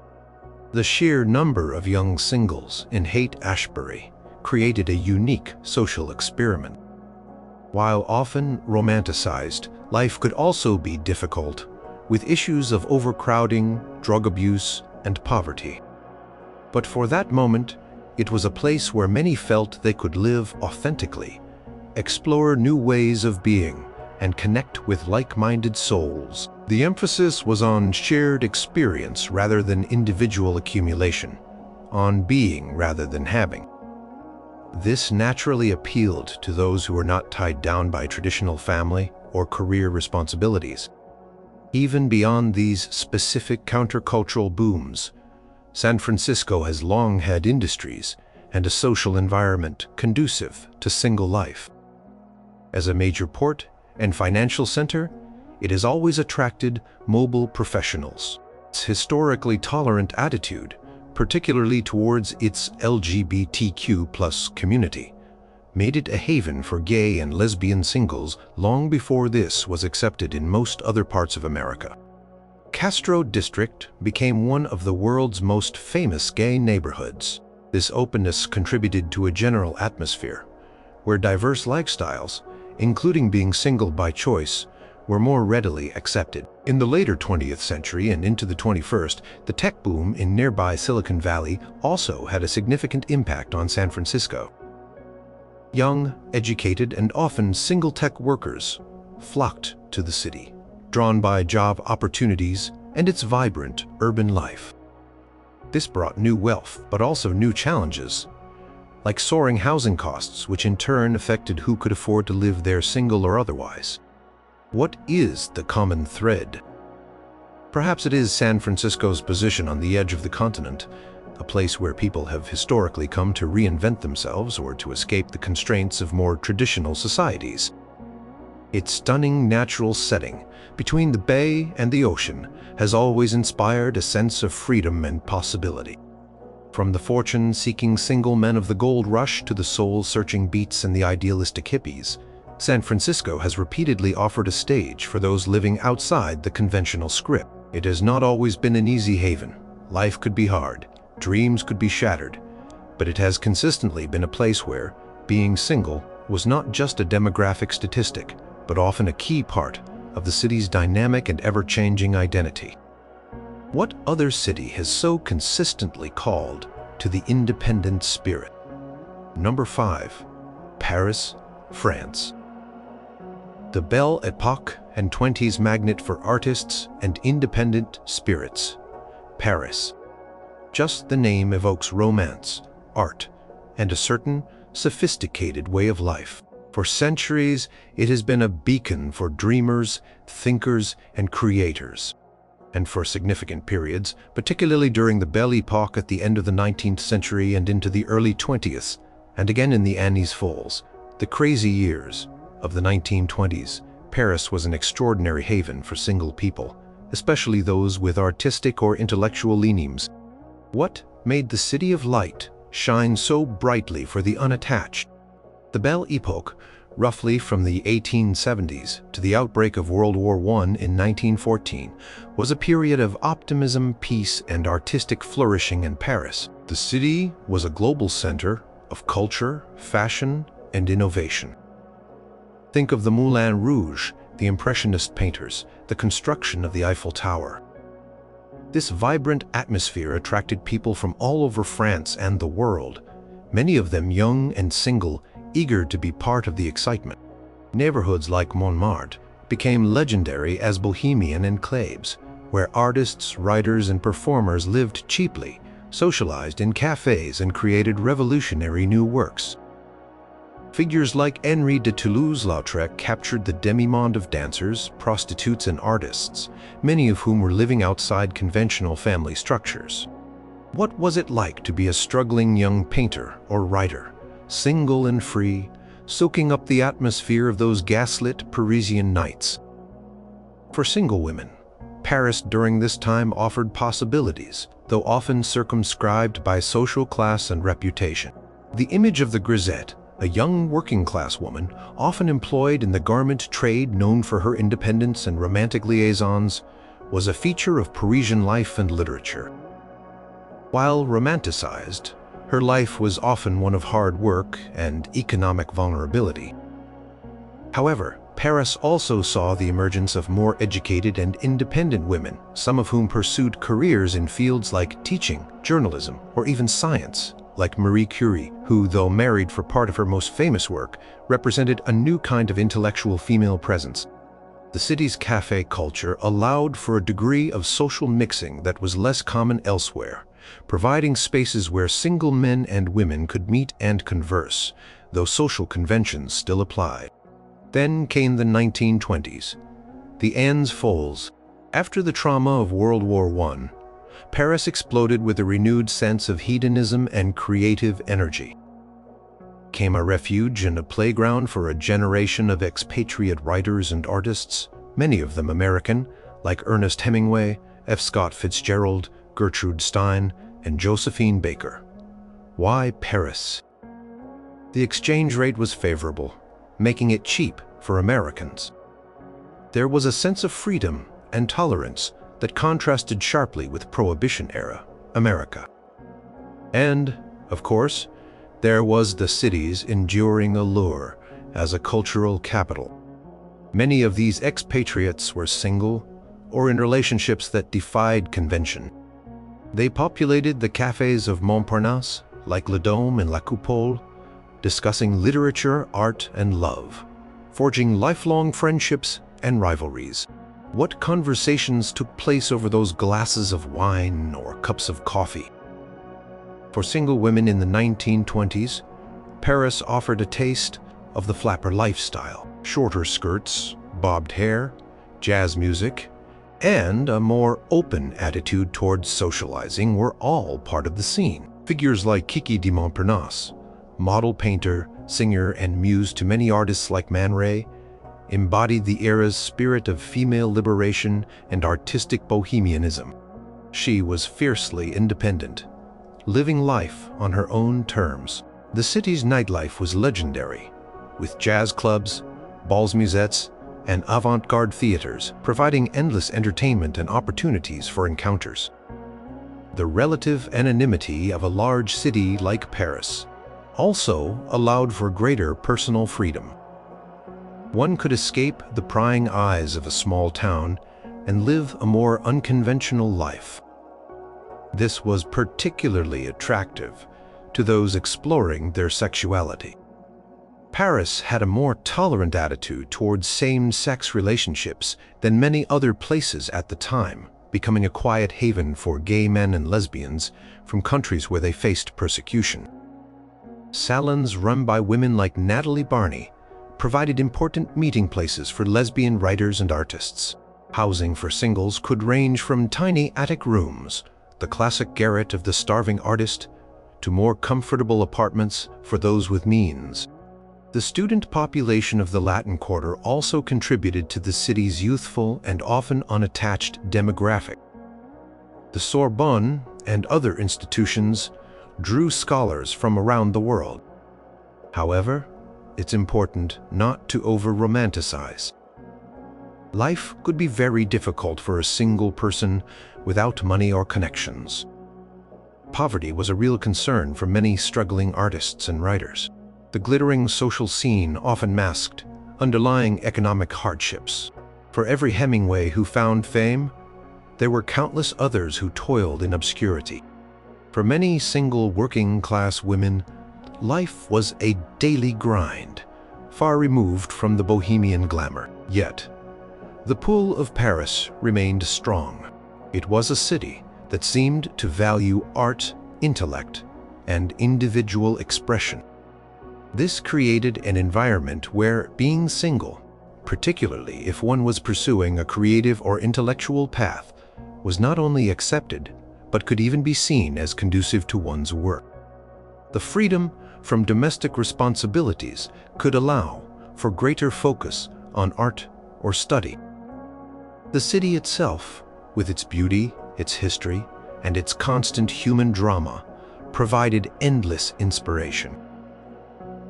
The sheer number of young singles in Haight-Ashbury created a unique social experiment. While often romanticized, life could also be difficult, with issues of overcrowding, drug abuse, and poverty. But for that moment, it was a place where many felt they could live authentically, explore new ways of being, and connect with like-minded souls. The emphasis was on shared experience rather than individual accumulation, on being rather than having. This naturally appealed to those who were not tied down by traditional family or career responsibilities. Even beyond these specific countercultural booms, San Francisco has long had industries and a social environment conducive to single life. As a major port and financial center, it has always attracted mobile professionals. Its historically tolerant attitude, particularly towards its LGBTQ+ community, made it a haven for gay and lesbian singles long before this was accepted in most other parts of America. Castro District became one of the world's most famous gay neighborhoods. This openness contributed to a general atmosphere where diverse lifestyles, including being single by choice, were more readily accepted. In the later 20th century and into the 21st, the tech boom in nearby Silicon Valley also had a significant impact on San Francisco. Young, educated, and often single tech workers flocked to the city, drawn by job opportunities and its vibrant urban life. This brought new wealth, but also new challenges, like soaring housing costs, which in turn affected who could afford to live there single or otherwise. What is the common thread? Perhaps it is San Francisco's position on the edge of the continent, a place where people have historically come to reinvent themselves or to escape the constraints of more traditional societies. Its stunning natural setting between the bay and the ocean has always inspired a sense of freedom and possibility. From the fortune-seeking single men of the gold rush to the soul-searching beats and the idealistic hippies, San Francisco has repeatedly offered a stage for those living outside the conventional script. It has not always been an easy haven. Life could be hard, dreams could be shattered, but it has consistently been a place where being single was not just a demographic statistic, but often a key part of the city's dynamic and ever-changing identity. What other city has so consistently called to the independent spirit? Number 5. Paris, France. The Belle Epoque and 20s magnet for artists and independent spirits, Paris. Just the name evokes romance, art, and a certain sophisticated way of life. For centuries, it has been a beacon for dreamers, thinkers, and creators. And for significant periods, particularly during the Belle Epoque at the end of the 19th century and into the early 20th, and again in the Années Folles, the crazy years of the 1920s, Paris was an extraordinary haven for single people, especially those with artistic or intellectual leanings. What made the City of Light shine so brightly for the unattached? The Belle Epoque, roughly from the 1870s to the outbreak of World War I in 1914, was a period of optimism, peace, and artistic flourishing in Paris. The city was a global center of culture, fashion, and innovation. Think of the Moulin Rouge, the Impressionist painters, the construction of the Eiffel Tower. This vibrant atmosphere attracted people from all over France and the world, many of them young and single, eager to be part of the excitement. Neighborhoods like Montmartre became legendary as bohemian enclaves, where artists, writers, and performers lived cheaply, socialized in cafes, and created revolutionary new works. Figures like Henri de Toulouse-Lautrec captured the demi-monde of dancers, prostitutes, and artists, many of whom were living outside conventional family structures. What was it like to be a struggling young painter or writer, single and free, soaking up the atmosphere of those gaslit Parisian nights? For single women, Paris during this time offered possibilities, though often circumscribed by social class and reputation. The image of the grisette, a young working-class woman, often employed in the garment trade known for her independence and romantic liaisons, was a feature of Parisian life and literature. While romanticized, her life was often one of hard work and economic vulnerability. However, Paris also saw the emergence of more educated and independent women, some of whom pursued careers in fields like teaching, journalism, or even science, like Marie Curie, who, though married for part of her most famous work, represented a new kind of intellectual female presence. The city's café culture allowed for a degree of social mixing that was less common elsewhere, providing spaces where single men and women could meet and converse, though social conventions still applied. Then came the 1920s, the Années Folles. After the trauma of World War I, Paris exploded with a renewed sense of hedonism and creative energy. Came a refuge and a playground for a generation of expatriate writers and artists, many of them American, like Ernest Hemingway, F. Scott Fitzgerald, Gertrude Stein, and Josephine Baker. Why Paris? The exchange rate was favorable, making it cheap for Americans. There was a sense of freedom and tolerance that contrasted sharply with Prohibition-era America. And, of course, there was the city's enduring allure as a cultural capital. Many of these expatriates were single or in relationships that defied convention. They populated the cafés of Montparnasse, like Le Dôme and La Coupole, discussing literature, art, and love, forging lifelong friendships and rivalries. What conversations took place over those glasses of wine or cups of coffee? For single women in the 1920s, Paris offered a taste of the flapper lifestyle. Shorter skirts, bobbed hair, jazz music, and a more open attitude towards socializing were all part of the scene. Figures like Kiki de Montparnasse, model painter, singer, and muse to many artists like Man Ray, embodied the era's spirit of female liberation and artistic bohemianism. She was fiercely independent, living life on her own terms. The city's nightlife was legendary, with jazz clubs, bals musettes, and avant-garde theaters providing endless entertainment and opportunities for encounters. The relative anonymity of a large city like Paris also allowed for greater personal freedom. One could escape the prying eyes of a small town and live a more unconventional life. This was particularly attractive to those exploring their sexuality. Paris had a more tolerant attitude towards same-sex relationships than many other places at the time, becoming a quiet haven for gay men and lesbians from countries where they faced persecution. Salons run by women like Natalie Barney provided important meeting places for lesbian writers and artists. Housing for singles could range from tiny attic rooms, the classic garret of the starving artist, to more comfortable apartments for those with means. The student population of the Latin Quarter also contributed to the city's youthful and often unattached demographic. The Sorbonne and other institutions drew scholars from around the world. However, it's important not to over-romanticize. Life could be very difficult for a single person without money or connections. Poverty was a real concern for many struggling artists and writers. The glittering social scene often masked underlying economic hardships. For every Hemingway who found fame, there were countless others who toiled in obscurity. For many single working-class women, life was a daily grind, far removed from the bohemian glamour. Yet, the pull of Paris remained strong. It was a city that seemed to value art, intellect, and individual expression. This created an environment where being single, particularly if one was pursuing a creative or intellectual path, was not only accepted, but could even be seen as conducive to one's work. The freedom from domestic responsibilities could allow for greater focus on art or study. The city itself, with its beauty, its history, and its constant human drama, provided endless inspiration.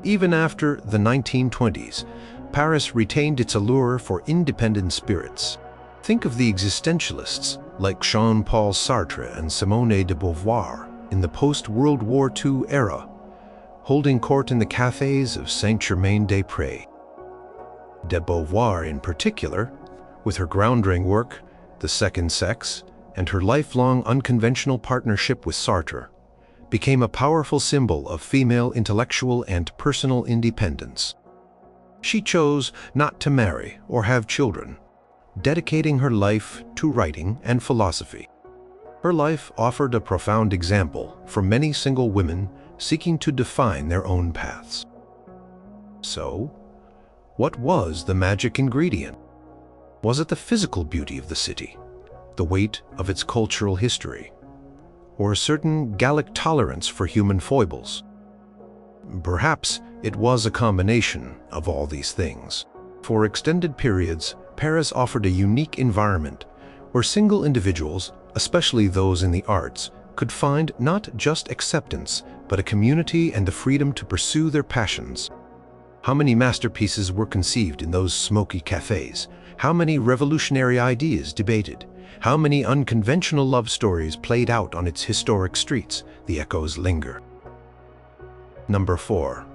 Even after the 1920s, Paris retained its allure for independent spirits. Think of the existentialists like Jean-Paul Sartre and Simone de Beauvoir in the post-World War II era, holding court in the cafes of Saint-Germain-des-Prés. De Beauvoir, in particular, with her groundbreaking work, The Second Sex, and her lifelong unconventional partnership with Sartre, became a powerful symbol of female intellectual and personal independence. She chose not to marry or have children, dedicating her life to writing and philosophy. Her life offered a profound example for many single women seeking to define their own paths. So, what was the magic ingredient? Was it the physical beauty of the city, the weight of its cultural history, or a certain Gallic tolerance for human foibles? Perhaps it was a combination of all these things. For extended periods, Paris offered a unique environment where single individuals, especially those in the arts, could find not just acceptance, but a community and the freedom to pursue their passions. How many masterpieces were conceived in those smoky cafes? How many revolutionary ideas debated? How many unconventional love stories played out on its historic streets? The echoes linger. Number 4.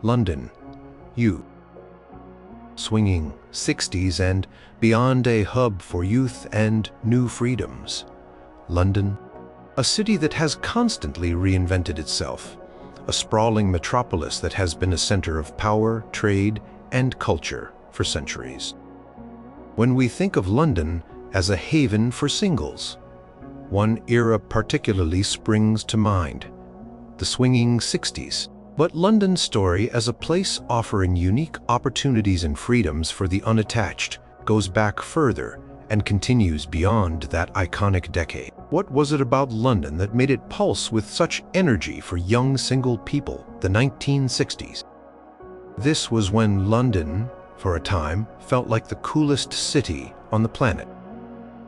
London. You. Swinging 60s and beyond, a hub for youth and new freedoms. London, a city that has constantly reinvented itself, a sprawling metropolis that has been a center of power, trade, and culture for centuries. When we think of London as a haven for singles, one era particularly springs to mind: the swinging 60s. But London's story as a place offering unique opportunities and freedoms for the unattached goes back further and continues beyond that iconic decade. What was it about London that made it pulse with such energy for young single people? The 1960s. This was when London, for a time, felt like the coolest city on the planet.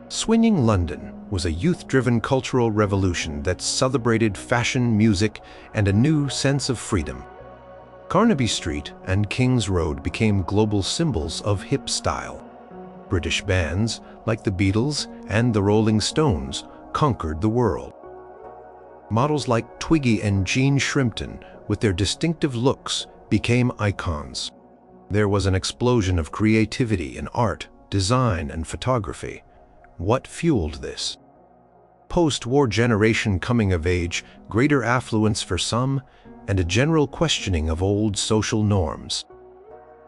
Swinging London was a youth-driven cultural revolution that celebrated fashion, music, and a new sense of freedom. Carnaby Street and King's Road became global symbols of hip style. British bands like the Beatles and the Rolling Stones conquered the world. Models like Twiggy and Jean Shrimpton with their distinctive looks, became icons. There was an explosion of creativity in art, design, and photography. What fueled this? Post-war generation coming of age, greater affluence for some, and a general questioning of old social norms.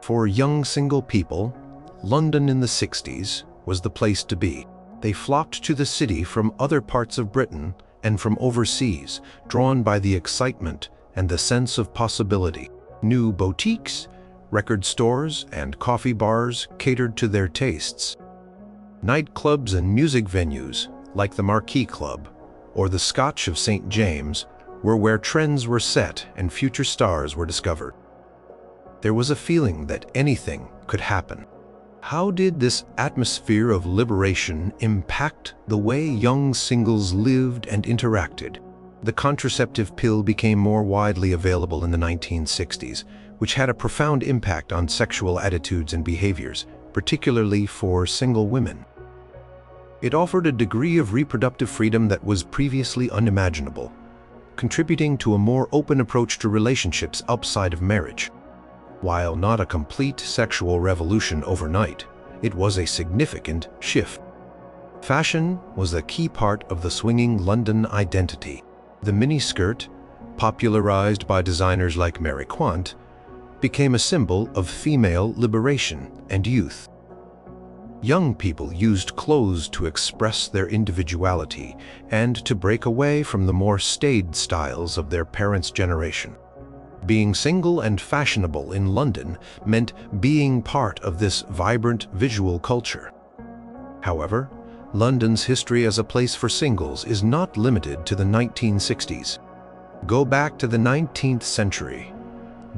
For young single people, London in the 60s was the place to be. They flocked to the city from other parts of Britain and from overseas, drawn by the excitement and the sense of possibility. New boutiques, record stores, and coffee bars catered to their tastes. Nightclubs and music venues, like the Marquee Club or the Scotch of St. James, were where trends were set and future stars were discovered. There was a feeling that anything could happen. How did this atmosphere of liberation impact the way young singles lived and interacted? The contraceptive pill became more widely available in the 1960s, which had a profound impact on sexual attitudes and behaviors, particularly for single women. It offered a degree of reproductive freedom that was previously unimaginable, contributing to a more open approach to relationships outside of marriage. While not a complete sexual revolution overnight, it was a significant shift. Fashion was a key part of the swinging London identity. The miniskirt, popularized by designers like Mary Quant, became a symbol of female liberation and youth. Young people used clothes to express their individuality and to break away from the more staid styles of their parents' generation. Being single and fashionable in London meant being part of this vibrant visual culture. However, London's history as a place for singles is not limited to the 1960s. Go back to the 19th century.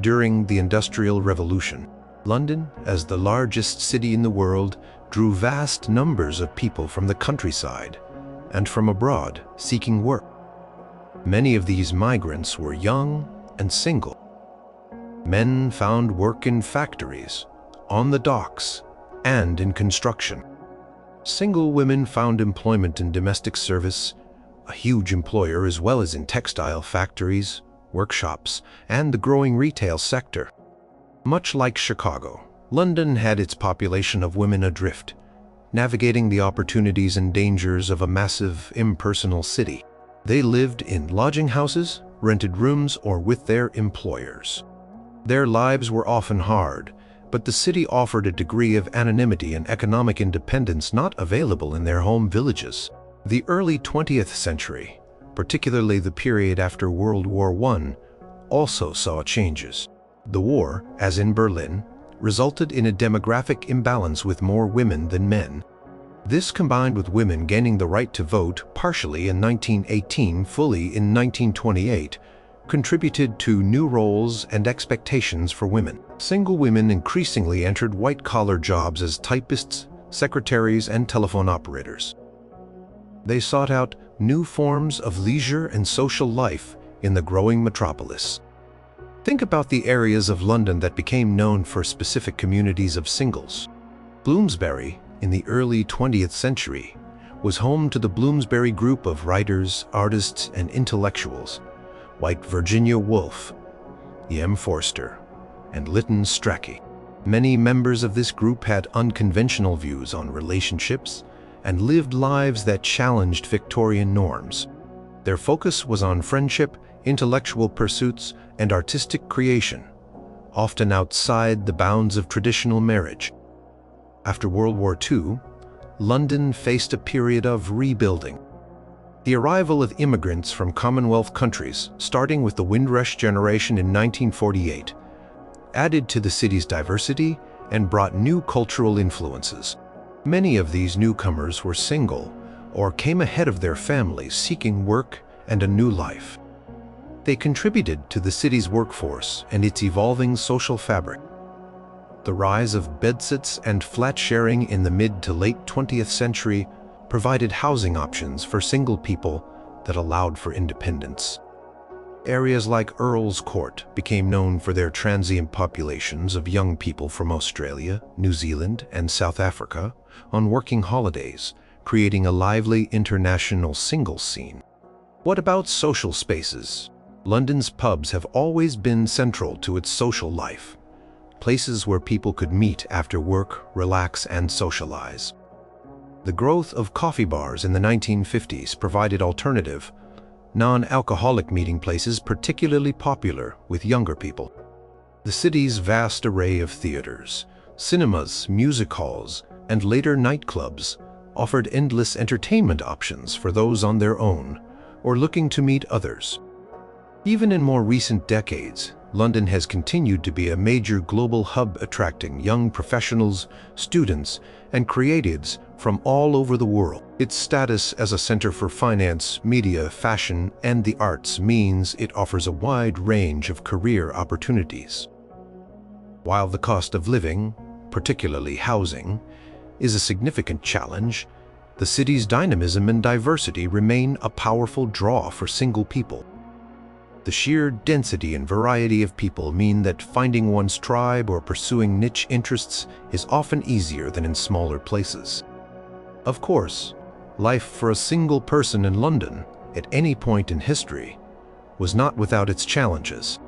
During the Industrial Revolution, London, as the largest city in the world, drew vast numbers of people from the countryside and from abroad seeking work. Many of these migrants were young and single. Men found work in factories, on the docks, and in construction. Single women found employment in domestic service, a huge employer, as well as in textile factories, workshops, and the growing retail sector. Much like Chicago, London had its population of women adrift, navigating the opportunities and dangers of a massive, impersonal city. They lived in lodging houses, rented rooms, or with their employers. Their lives were often hard, but the city offered a degree of anonymity and economic independence not available in their home villages. The early 20th century, particularly the period after World War I, also saw changes. The war, as in Berlin, resulted in a demographic imbalance with more women than men. This, combined with women gaining the right to vote partially in 1918, fully in 1928, contributed to new roles and expectations for women. Single women increasingly entered white-collar jobs as typists, secretaries, and telephone operators. They sought out new forms of leisure and social life in the growing metropolis. Think about the areas of London that became known for specific communities of singles. Bloomsbury, in the early 20th century, was home to the Bloomsbury group of writers, artists, and intellectuals, like Virginia Woolf, E.M. Forster, and Lytton Strachey. Many members of this group had unconventional views on relationships and lived lives that challenged Victorian norms. Their focus was on friendship, intellectual pursuits, and artistic creation, often outside the bounds of traditional marriage. After World War II, London faced a period of rebuilding. The arrival of immigrants from Commonwealth countries, starting with the Windrush generation in 1948, added to the city's diversity and brought new cultural influences. Many of these newcomers were single or came ahead of their families seeking work and a new life. They contributed to the city's workforce and its evolving social fabric. The rise of bedsits and flat sharing in the mid to late 20th century provided housing options for single people that allowed for independence. Areas like Earl's Court became known for their transient populations of young people from Australia, New Zealand, and South Africa on working holidays, creating a lively international singles scene. What about social spaces? London's pubs have always been central to its social life, places where people could meet after work, relax, and socialize. The growth of coffee bars in the 1950s provided alternative, non-alcoholic meeting places particularly popular with younger people. The city's vast array of theaters, cinemas, music halls, and later nightclubs offered endless entertainment options for those on their own or looking to meet others. Even in more recent decades, London has continued to be a major global hub attracting young professionals, students, and creatives from all over the world. Its status as a center for finance, media, fashion, and the arts means it offers a wide range of career opportunities. While the cost of living, particularly housing, is a significant challenge, the city's dynamism and diversity remain a powerful draw for single people. The sheer density and variety of people mean that finding one's tribe or pursuing niche interests is often easier than in smaller places. Of course, life for a single person in London, at any point in history, was not without its challenges.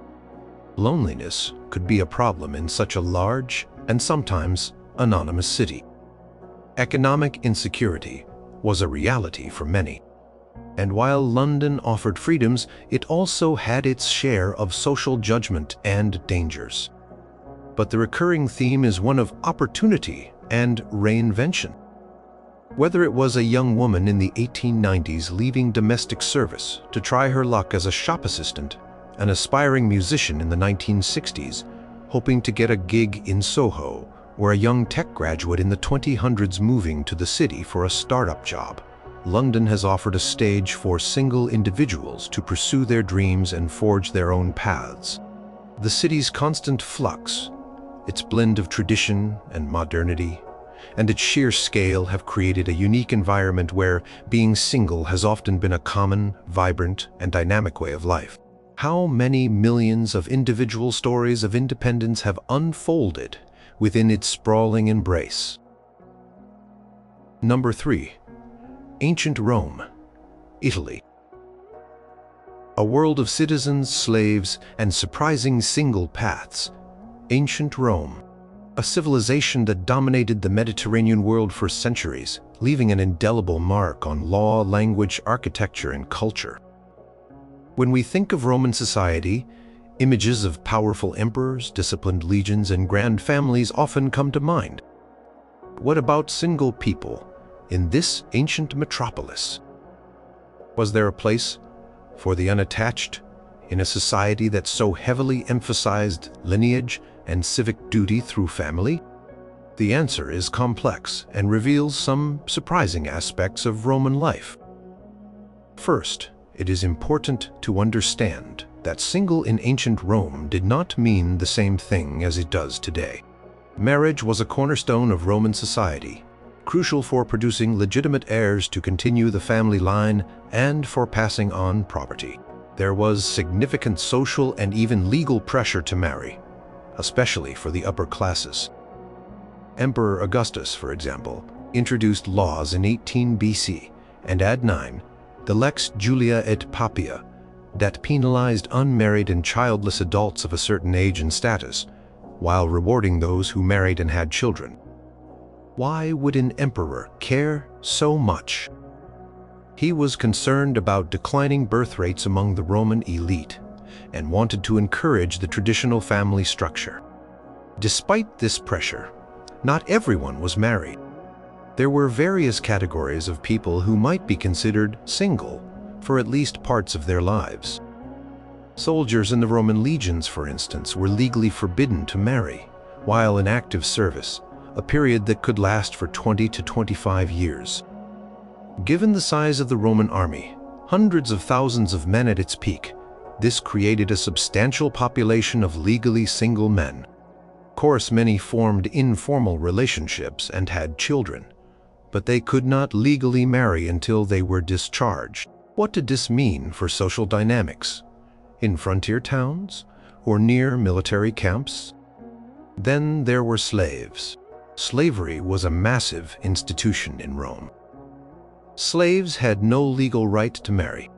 Loneliness could be a problem in such a large and sometimes anonymous city. Economic insecurity was a reality for many. And while London offered freedoms, it also had its share of social judgment and dangers. But the recurring theme is one of opportunity and reinvention. Whether it was a young woman in the 1890s leaving domestic service to try her luck as a shop assistant, an aspiring musician in the 1960s hoping to get a gig in Soho, or a young tech graduate in the 2000s moving to the city for a startup job, London has offered a stage for single individuals to pursue their dreams and forge their own paths. The city's constant flux, its blend of tradition and modernity, and its sheer scale have created a unique environment where being single has often been a common, vibrant, and dynamic way of life. How many millions of individual stories of independence have unfolded within its sprawling embrace? Number 3. Ancient Rome, Italy. A world of citizens, slaves, and surprising single paths. Ancient Rome, a civilization that dominated the Mediterranean world for centuries, leaving an indelible mark on law, language, architecture, and culture. When we think of Roman society, images of powerful emperors, disciplined legions, and grand families often come to mind. What about single people in this ancient metropolis? Was there a place for the unattached in a society that so heavily emphasized lineage and civic duty through family? The answer is complex and reveals some surprising aspects of Roman life. First, it is important to understand that single in ancient Rome did not mean the same thing as it does today. Marriage was a cornerstone of Roman society, crucial for producing legitimate heirs to continue the family line and for passing on property. There was significant social and even legal pressure to marry, especially for the upper classes. Emperor Augustus, for example, introduced laws in 18 BC and Ad 9, the Lex Julia et Poppaea, that penalized unmarried and childless adults of a certain age and status, while rewarding those who married and had children. Why would an emperor care so much? He was concerned about declining birth rates among the Roman elite and wanted to encourage the traditional family structure. Despite this pressure, not everyone was married. There were various categories of people who might be considered single for at least parts of their lives. Soldiers in the Roman legions, for instance, were legally forbidden to marry while in active service, a period that could last for 20 to 25 years. Given the size of the Roman army, hundreds of thousands of men at its peak, this created a substantial population of legally single men. Of course, many formed informal relationships and had children, but they could not legally marry until they were discharged. What did this mean for social dynamics? In frontier towns or near military camps? Then there were slaves. Slavery was a massive institution in Rome. Slaves had no legal right to marry.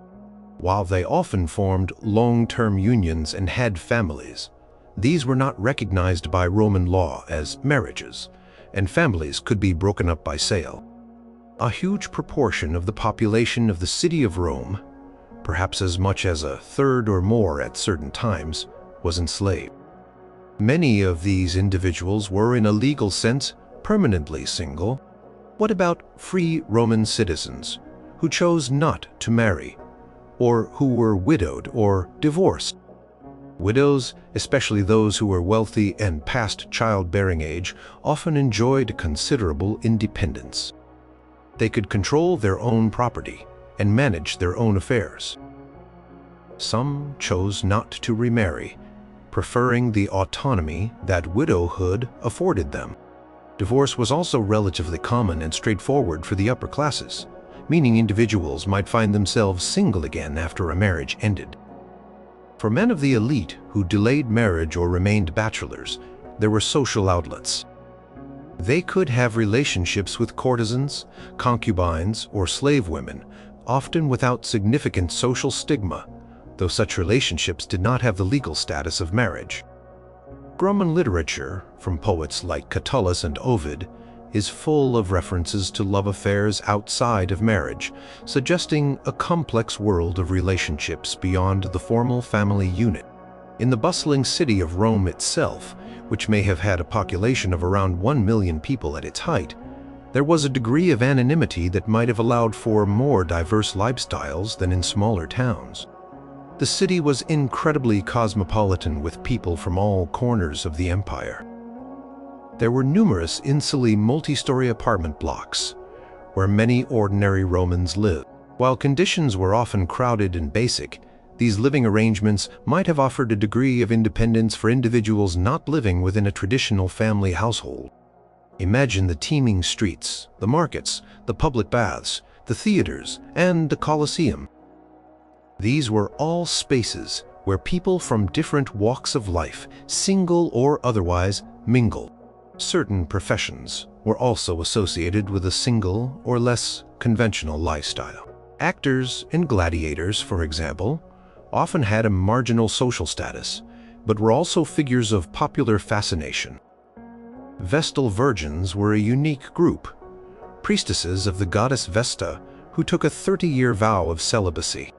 While they often formed long-term unions and had families, these were not recognized by Roman law as marriages, and families could be broken up by sale. A huge proportion of the population of the city of Rome, perhaps as much as a third or more at certain times, was enslaved. Many of these individuals were, in a legal sense, permanently single. What about free Roman citizens who chose not to marry, or who were widowed or divorced? Widows, especially those who were wealthy and past childbearing age, often enjoyed considerable independence. They could control their own property and manage their own affairs. Some chose not to remarry, preferring the autonomy that widowhood afforded them. Divorce was also relatively common and straightforward for the upper classes, meaning individuals might find themselves single again after a marriage ended. For men of the elite who delayed marriage or remained bachelors, there were social outlets. They could have relationships with courtesans, concubines, or slave women, often without significant social stigma, though such relationships did not have the legal status of marriage. Roman literature, from poets like Catullus and Ovid, is full of references to love affairs outside of marriage, suggesting a complex world of relationships beyond the formal family unit. In the bustling city of Rome itself, which may have had a population of around 1 million people at its height, there was a degree of anonymity that might have allowed for more diverse lifestyles than in smaller towns. The city was incredibly cosmopolitan, with people from all corners of the empire. There were numerous insulae multi-story apartment blocks, where many ordinary Romans lived. While conditions were often crowded and basic, these living arrangements might have offered a degree of independence for individuals not living within a traditional family household. Imagine the teeming streets, the markets, the public baths, the theaters, and the Colosseum. These were all spaces where people from different walks of life, single or otherwise, mingled. Certain professions were also associated with a single or less conventional lifestyle. Actors and gladiators, for example, often had a marginal social status, but were also figures of popular fascination. Vestal virgins were a unique group, priestesses of the goddess Vesta, who took a 30-year vow of celibacy.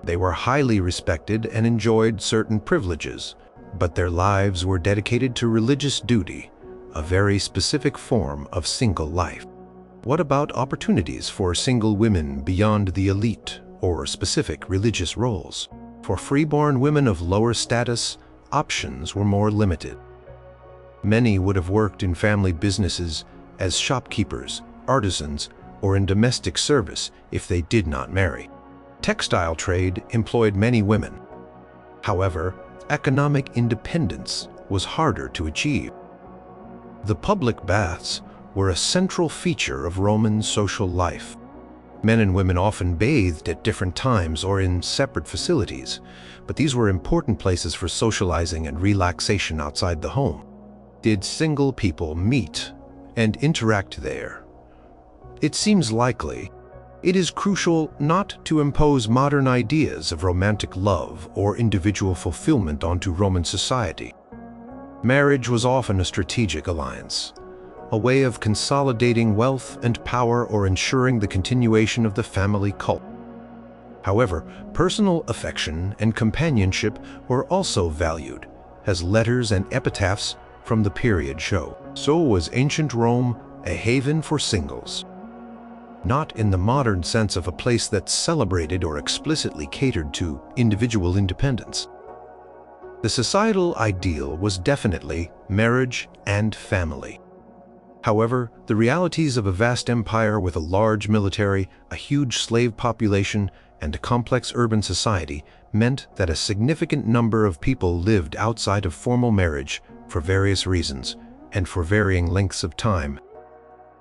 They were highly respected and enjoyed certain privileges, but their lives were dedicated to religious duty, a very specific form of single life. What about opportunities for single women beyond the elite or specific religious roles? For freeborn women of lower status, options were more limited. Many would have worked in family businesses as shopkeepers, artisans, or in domestic service if they did not marry. Textile trade employed many women. However, economic independence was harder to achieve. The public baths were a central feature of Roman social life. Men and women often bathed at different times or in separate facilities, but these were important places for socializing and relaxation outside the home. Did single people meet and interact there? It seems likely. It is crucial not to impose modern ideas of romantic love or individual fulfillment onto Roman society. Marriage was often a strategic alliance, a way of consolidating wealth and power or ensuring the continuation of the family cult. However, personal affection and companionship were also valued, as letters and epitaphs from the period show. So was ancient Rome a haven for singles. Not in the modern sense of a place that celebrated or explicitly catered to individual independence. The societal ideal was definitely marriage and family. However, the realities of a vast empire with a large military, a huge slave population, and a complex urban society meant that a significant number of people lived outside of formal marriage for various reasons and for varying lengths of time.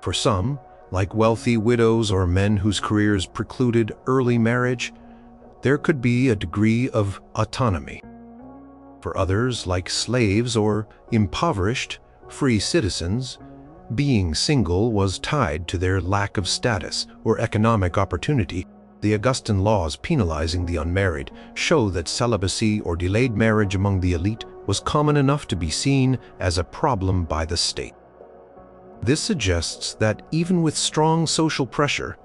For some, like wealthy widows or men whose careers precluded early marriage, there could be a degree of autonomy. For others, like slaves or impoverished, free citizens, being single was tied to their lack of status or economic opportunity. The Augustan laws penalizing the unmarried show that celibacy or delayed marriage among the elite was common enough to be seen as a problem by the state. This suggests that even with strong social pressure,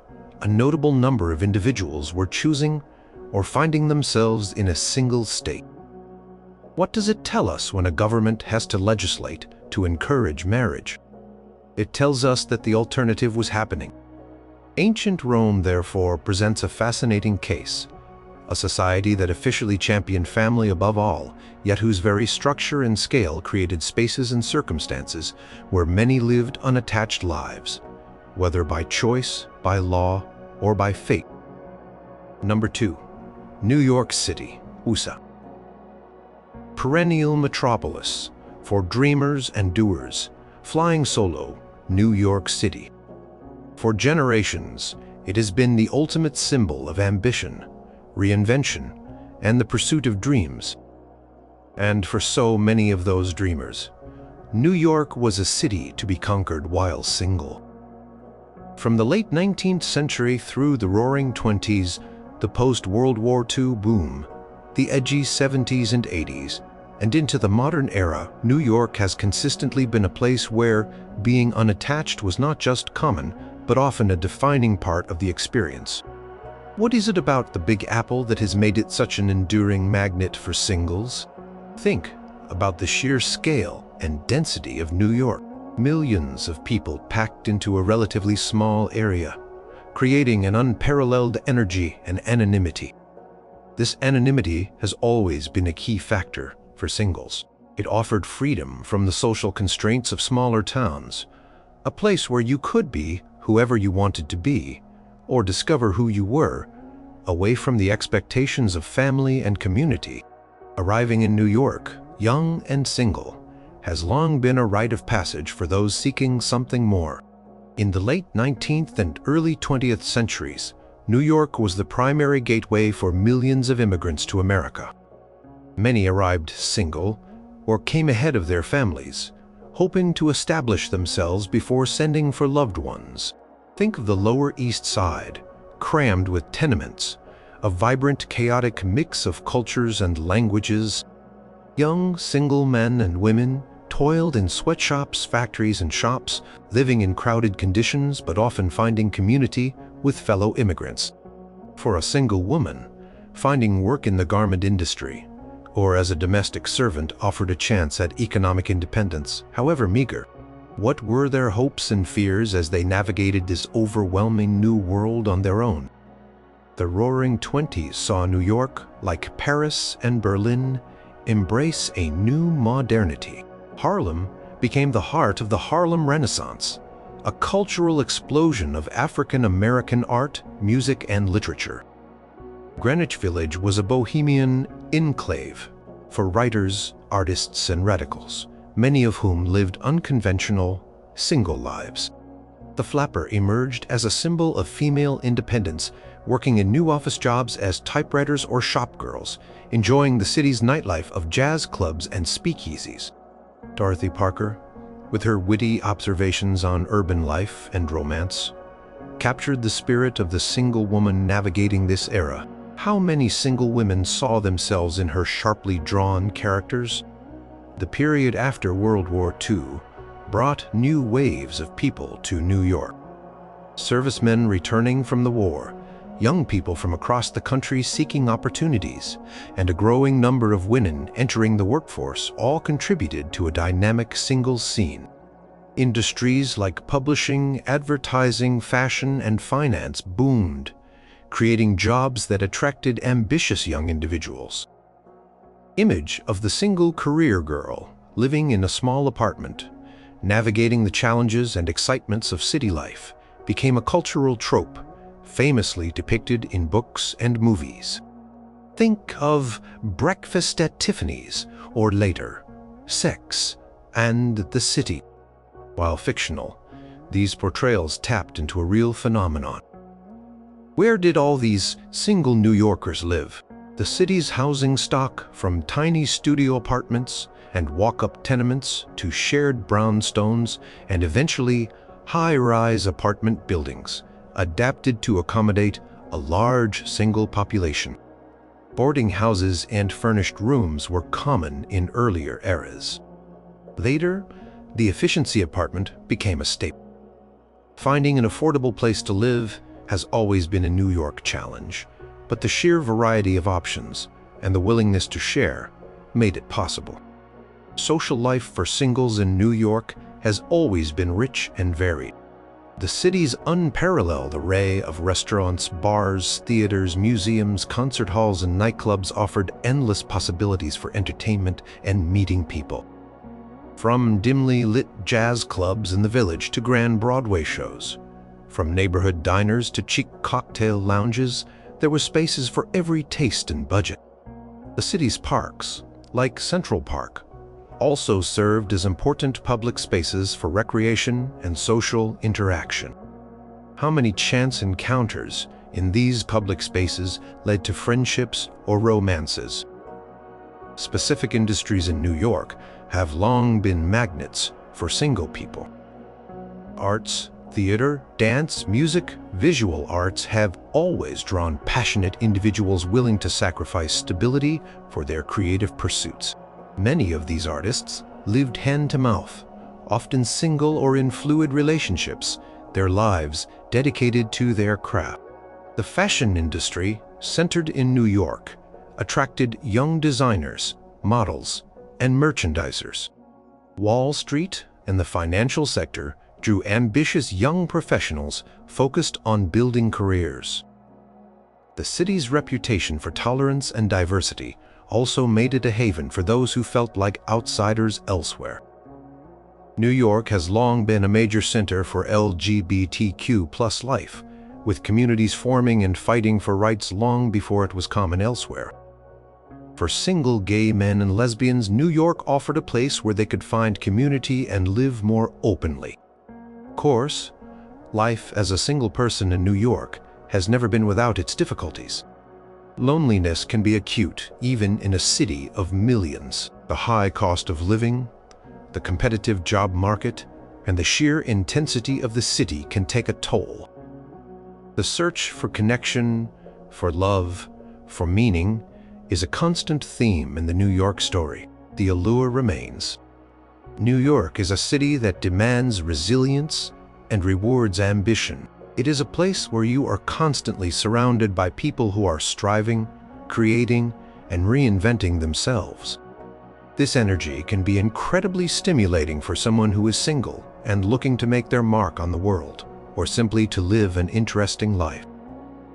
a notable number of individuals were choosing or finding themselves in a single state. What does it tell us when a government has to legislate to encourage marriage? It tells us that the alternative was happening. Ancient Rome, therefore, presents a fascinating case, a society that officially championed family above all, yet whose very structure and scale created spaces and circumstances where many lived unattached lives, whether by choice, by law, or by fate. Number 2. New York City, USA. Perennial metropolis for dreamers and doers, flying solo, New York City. For generations, it has been the ultimate symbol of ambition, reinvention, and the pursuit of dreams. And for so many of those dreamers, New York was a city to be conquered while single. From the late 19th century through the Roaring '20s, the post-World War II boom, the edgy '70s and '80s, and into the modern era, New York has consistently been a place where being unattached was not just common, but often a defining part of the experience. What is it about the Big Apple that has made it such an enduring magnet for singles? Think about the sheer scale and density of New York. Millions of people packed into a relatively small area, creating an unparalleled energy and anonymity. This anonymity has always been a key factor for singles. It offered freedom from the social constraints of smaller towns, a place where you could be whoever you wanted to be, or discover who you were, away from the expectations of family and community. Arriving in New York, young and single, has long been a rite of passage for those seeking something more. In the late 19th and early 20th centuries, New York was the primary gateway for millions of immigrants to America. Many arrived single or came ahead of their families, hoping to establish themselves before sending for loved ones. Think of the Lower East Side, crammed with tenements, a vibrant, chaotic mix of cultures and languages. Young, single men and women toiled in sweatshops, factories, and shops, living in crowded conditions but often finding community with fellow immigrants. For a single woman, finding work in the garment industry or as a domestic servant offered a chance at economic independence, however meager. What were their hopes and fears as they navigated this overwhelming new world on their own? The Roaring '20s saw New York, like Paris and Berlin, embrace a new modernity. Harlem became the heart of the Harlem Renaissance, a cultural explosion of African-American art, music, and literature. Greenwich Village was a bohemian enclave for writers, artists, and radicals, many of whom lived unconventional, single lives. The flapper emerged as a symbol of female independence, working in new office jobs as typewriters or shopgirls, enjoying the city's nightlife of jazz clubs and speakeasies. Dorothy Parker, with her witty observations on urban life and romance, captured the spirit of the single woman navigating this era. How many single women saw themselves in her sharply drawn characters? The period after World War II brought new waves of people to New York. Servicemen returning from the war, young people from across the country seeking opportunities, and a growing number of women entering the workforce all contributed to a dynamic singles scene. Industries like publishing, advertising, fashion, and finance boomed, creating jobs that attracted ambitious young individuals. Image of the single career girl living in a small apartment, navigating the challenges and excitements of city life, became a cultural trope, famously depicted in books and movies. Think of Breakfast at Tiffany's, or later, Sex and the City. While fictional, these portrayals tapped into a real phenomenon. Where did all these single New Yorkers live? The city's housing stock, from tiny studio apartments and walk-up tenements to shared brownstones and eventually high-rise apartment buildings, adapted to accommodate a large single population. Boarding houses and furnished rooms were common in earlier eras. Later, the efficiency apartment became a staple. Finding an affordable place to live has always been a New York challenge, but the sheer variety of options and the willingness to share made it possible. Social life for singles in New York has always been rich and varied. The city's unparalleled array of restaurants, bars, theaters, museums, concert halls, and nightclubs offered endless possibilities for entertainment and meeting people. From dimly lit jazz clubs in the Village to grand Broadway shows, from neighborhood diners to chic cocktail lounges, there were spaces for every taste and budget. The city's parks, like Central Park, also served as important public spaces for recreation and social interaction. How many chance encounters in these public spaces led to friendships or romances? Specific industries in New York have long been magnets for single people. Arts, theater, dance, music, visual arts have always drawn passionate individuals willing to sacrifice stability for their creative pursuits. Many of these artists lived hand to mouth, often single or in fluid relationships, their lives dedicated to their craft. The fashion industry, centered in New York, attracted young designers, models, and merchandisers. Wall Street and the financial sector drew ambitious young professionals focused on building careers. The city's reputation for tolerance and diversity also made it a haven for those who felt like outsiders elsewhere. New York has long been a major center for LGBTQ+ life, with communities forming and fighting for rights long before it was common elsewhere. For single gay men and lesbians, New York offered a place where they could find community and live more openly. Of course, life as a single person in New York has never been without its difficulties. Loneliness can be acute even in a city of millions. The high cost of living, the competitive job market, and the sheer intensity of the city can take a toll. The search for connection, for love, for meaning is a constant theme in the New York story. The allure remains. New York is a city that demands resilience and rewards ambition. It is a place where you are constantly surrounded by people who are striving, creating, and reinventing themselves. This energy can be incredibly stimulating for someone who is single and looking to make their mark on the world, or simply to live an interesting life.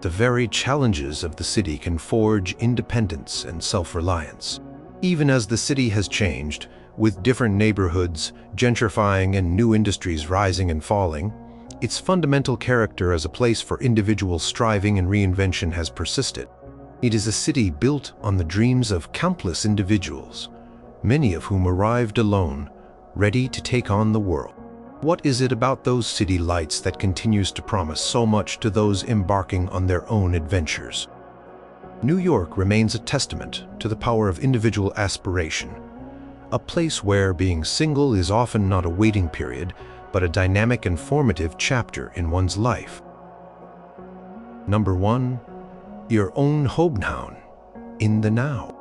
The very challenges of the city can forge independence and self-reliance. Even as the city has changed, with different neighborhoods gentrifying and new industries rising and falling, its fundamental character as a place for individual striving and reinvention has persisted. It is a city built on the dreams of countless individuals, many of whom arrived alone, ready to take on the world. What is it about those city lights that continues to promise so much to those embarking on their own adventures? New York remains a testament to the power of individual aspiration, a place where being single is often not a waiting period, but a dynamic and formative chapter in one's life. Number 1. Your own hometown in the now.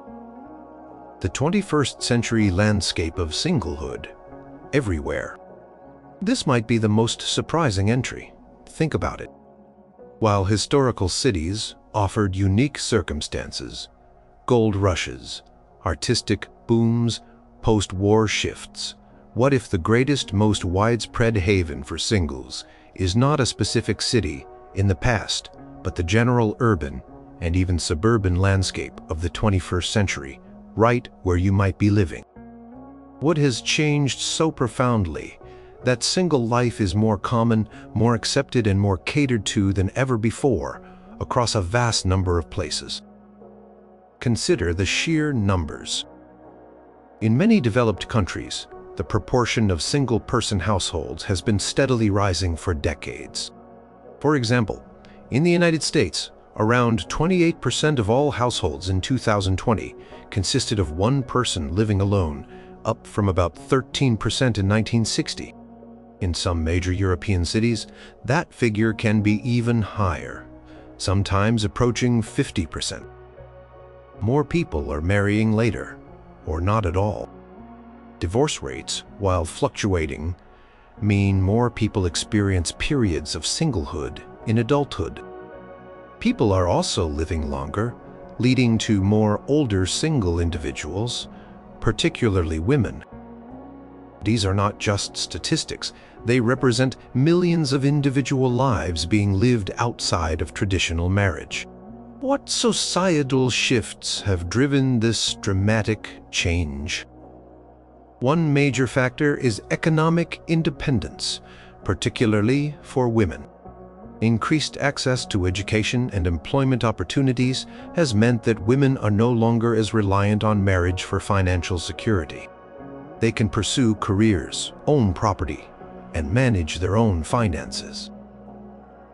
The 21st century landscape of singlehood, everywhere. This might be the most surprising entry. Think about it. While historical cities offered unique circumstances, gold rushes, artistic booms, post-war shifts, what if the greatest, most widespread haven for singles is not a specific city in the past, but the general urban and even suburban landscape of the 21st century, right where you might be living? What has changed so profoundly that single life is more common, more accepted, and more catered to than ever before across a vast number of places? Consider the sheer numbers. In many developed countries, the proportion of single-person households has been steadily rising for decades. For example, in the United States, around 28% of all households in 2020 consisted of one person living alone, up from about 13% in 1960. In some major European cities, that figure can be even higher. sometimes approaching 50%. More people are marrying later, or not at all. Divorce rates, while fluctuating, mean more people experience periods of singlehood in adulthood. People are also living longer, leading to more older single individuals, particularly women. These are not just statistics, they represent millions of individual lives being lived outside of traditional marriage. What societal shifts have driven this dramatic change? One major factor is economic independence, particularly for women. Increased access to education and employment opportunities has meant that women are no longer as reliant on marriage for financial security. They can pursue careers, own property, and manage their own finances.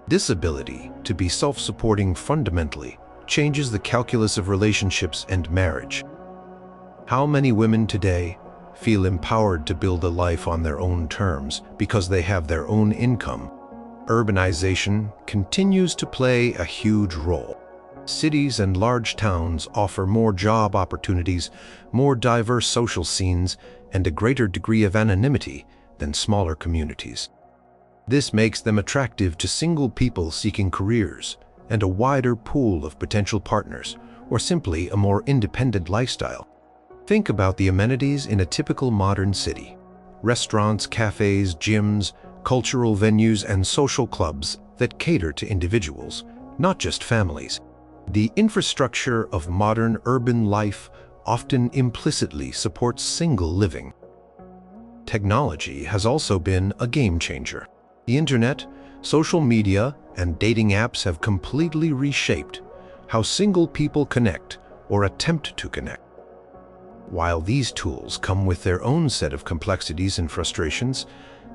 This ability to be self-supporting fundamentally changes the calculus of relationships and marriage. How many women today feel empowered to build a life on their own terms because they have their own income? Urbanization continues to play a huge role. Cities and large towns offer more job opportunities, more diverse social scenes, and a greater degree of anonymity than smaller communities. This makes them attractive to single people seeking careers and a wider pool of potential partners, or simply a more independent lifestyle. Think about the amenities in a typical modern city: restaurants, cafes, gyms, cultural venues, and social clubs that cater to individuals, not just families. The infrastructure of modern urban life often implicitly supports single living. Technology has also been a game changer. The internet, social media, and dating apps have completely reshaped how single people connect or attempt to connect. While these tools come with their own set of complexities and frustrations,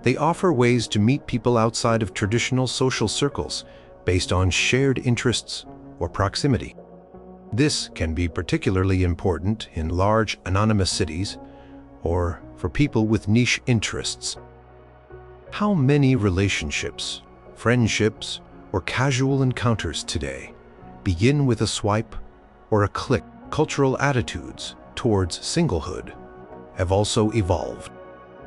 they offer ways to meet people outside of traditional social circles based on shared interests or proximity. This can be particularly important in large, anonymous cities or for people with niche interests. How many relationships, friendships, or casual encounters today begin with a swipe or a click? Cultural attitudes towards singlehood have also evolved.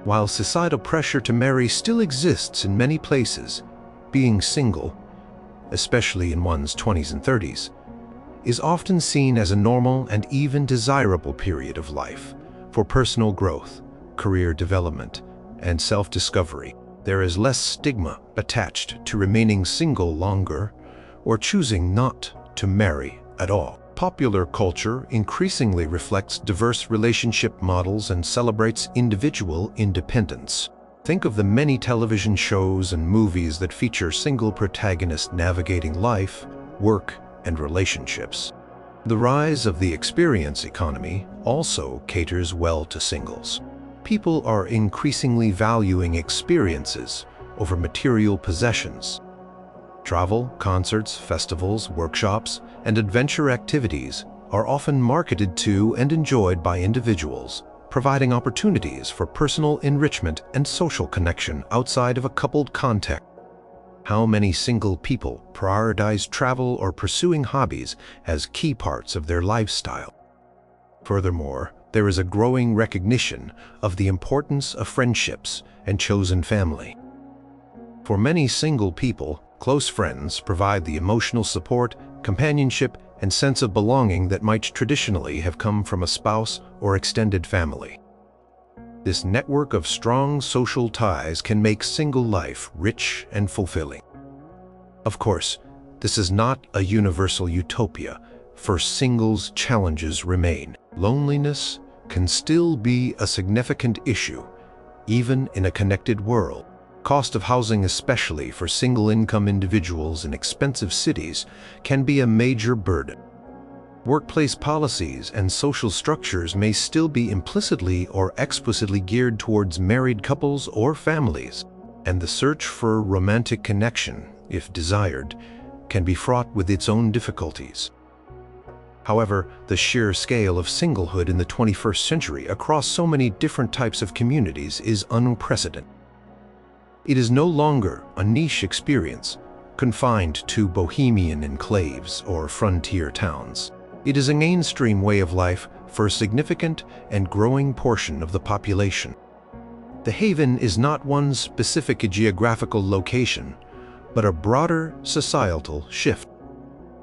While societal pressure to marry still exists in many places, being single, especially in one's 20s and 30s, is often seen as a normal and even desirable period of life for personal growth, career development, and self-discovery. There is less stigma attached to remaining single longer or choosing not to marry at all. Popular culture increasingly reflects diverse relationship models and celebrates individual independence. Think of the many television shows and movies that feature single protagonists navigating life, work, and relationships. The rise of the experience economy also caters well to singles. People are increasingly valuing experiences over material possessions. Travel, concerts, festivals, workshops, and adventure activities are often marketed to and enjoyed by individuals, providing opportunities for personal enrichment and social connection outside of a coupled context. How many single people prioritize travel or pursuing hobbies as key parts of their lifestyle? Furthermore, there is a growing recognition of the importance of friendships and chosen family. For many single people, close friends provide the emotional support, companionship, and sense of belonging that might traditionally have come from a spouse or extended family. This network of strong social ties can make single life rich and fulfilling. Of course, this is not a universal utopia. For singles, challenges remain. Loneliness can still be a significant issue, even in a connected world. Cost of housing, especially for single-income individuals in expensive cities, can be a major burden. Workplace policies and social structures may still be implicitly or explicitly geared towards married couples or families, and the search for romantic connection, if desired, can be fraught with its own difficulties. However, the sheer scale of singlehood in the 21st century across so many different types of communities is unprecedented. It is no longer a niche experience, confined to bohemian enclaves or frontier towns. It is a mainstream way of life for a significant and growing portion of the population. The haven is not one specific geographical location, but a broader societal shift.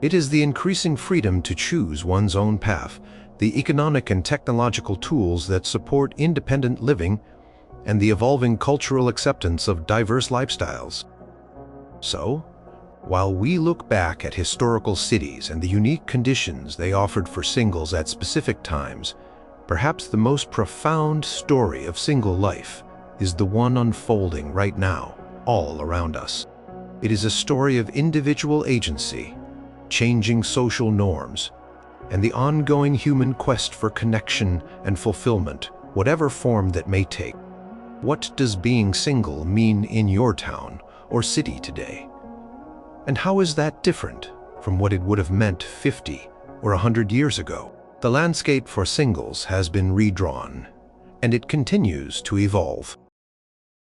It is the increasing freedom to choose one's own path, the economic and technological tools that support independent living, and the evolving cultural acceptance of diverse lifestyles. So, while we look back at historical cities and the unique conditions they offered for singles at specific times, perhaps the most profound story of single life is the one unfolding right now, all around us. It is a story of individual agency, changing social norms, and the ongoing human quest for connection and fulfillment, whatever form that may take. What does being single mean in your town or city today? And how is that different from what it would have meant 50 or 100 years ago? The landscape for singles has been redrawn, and it continues to evolve.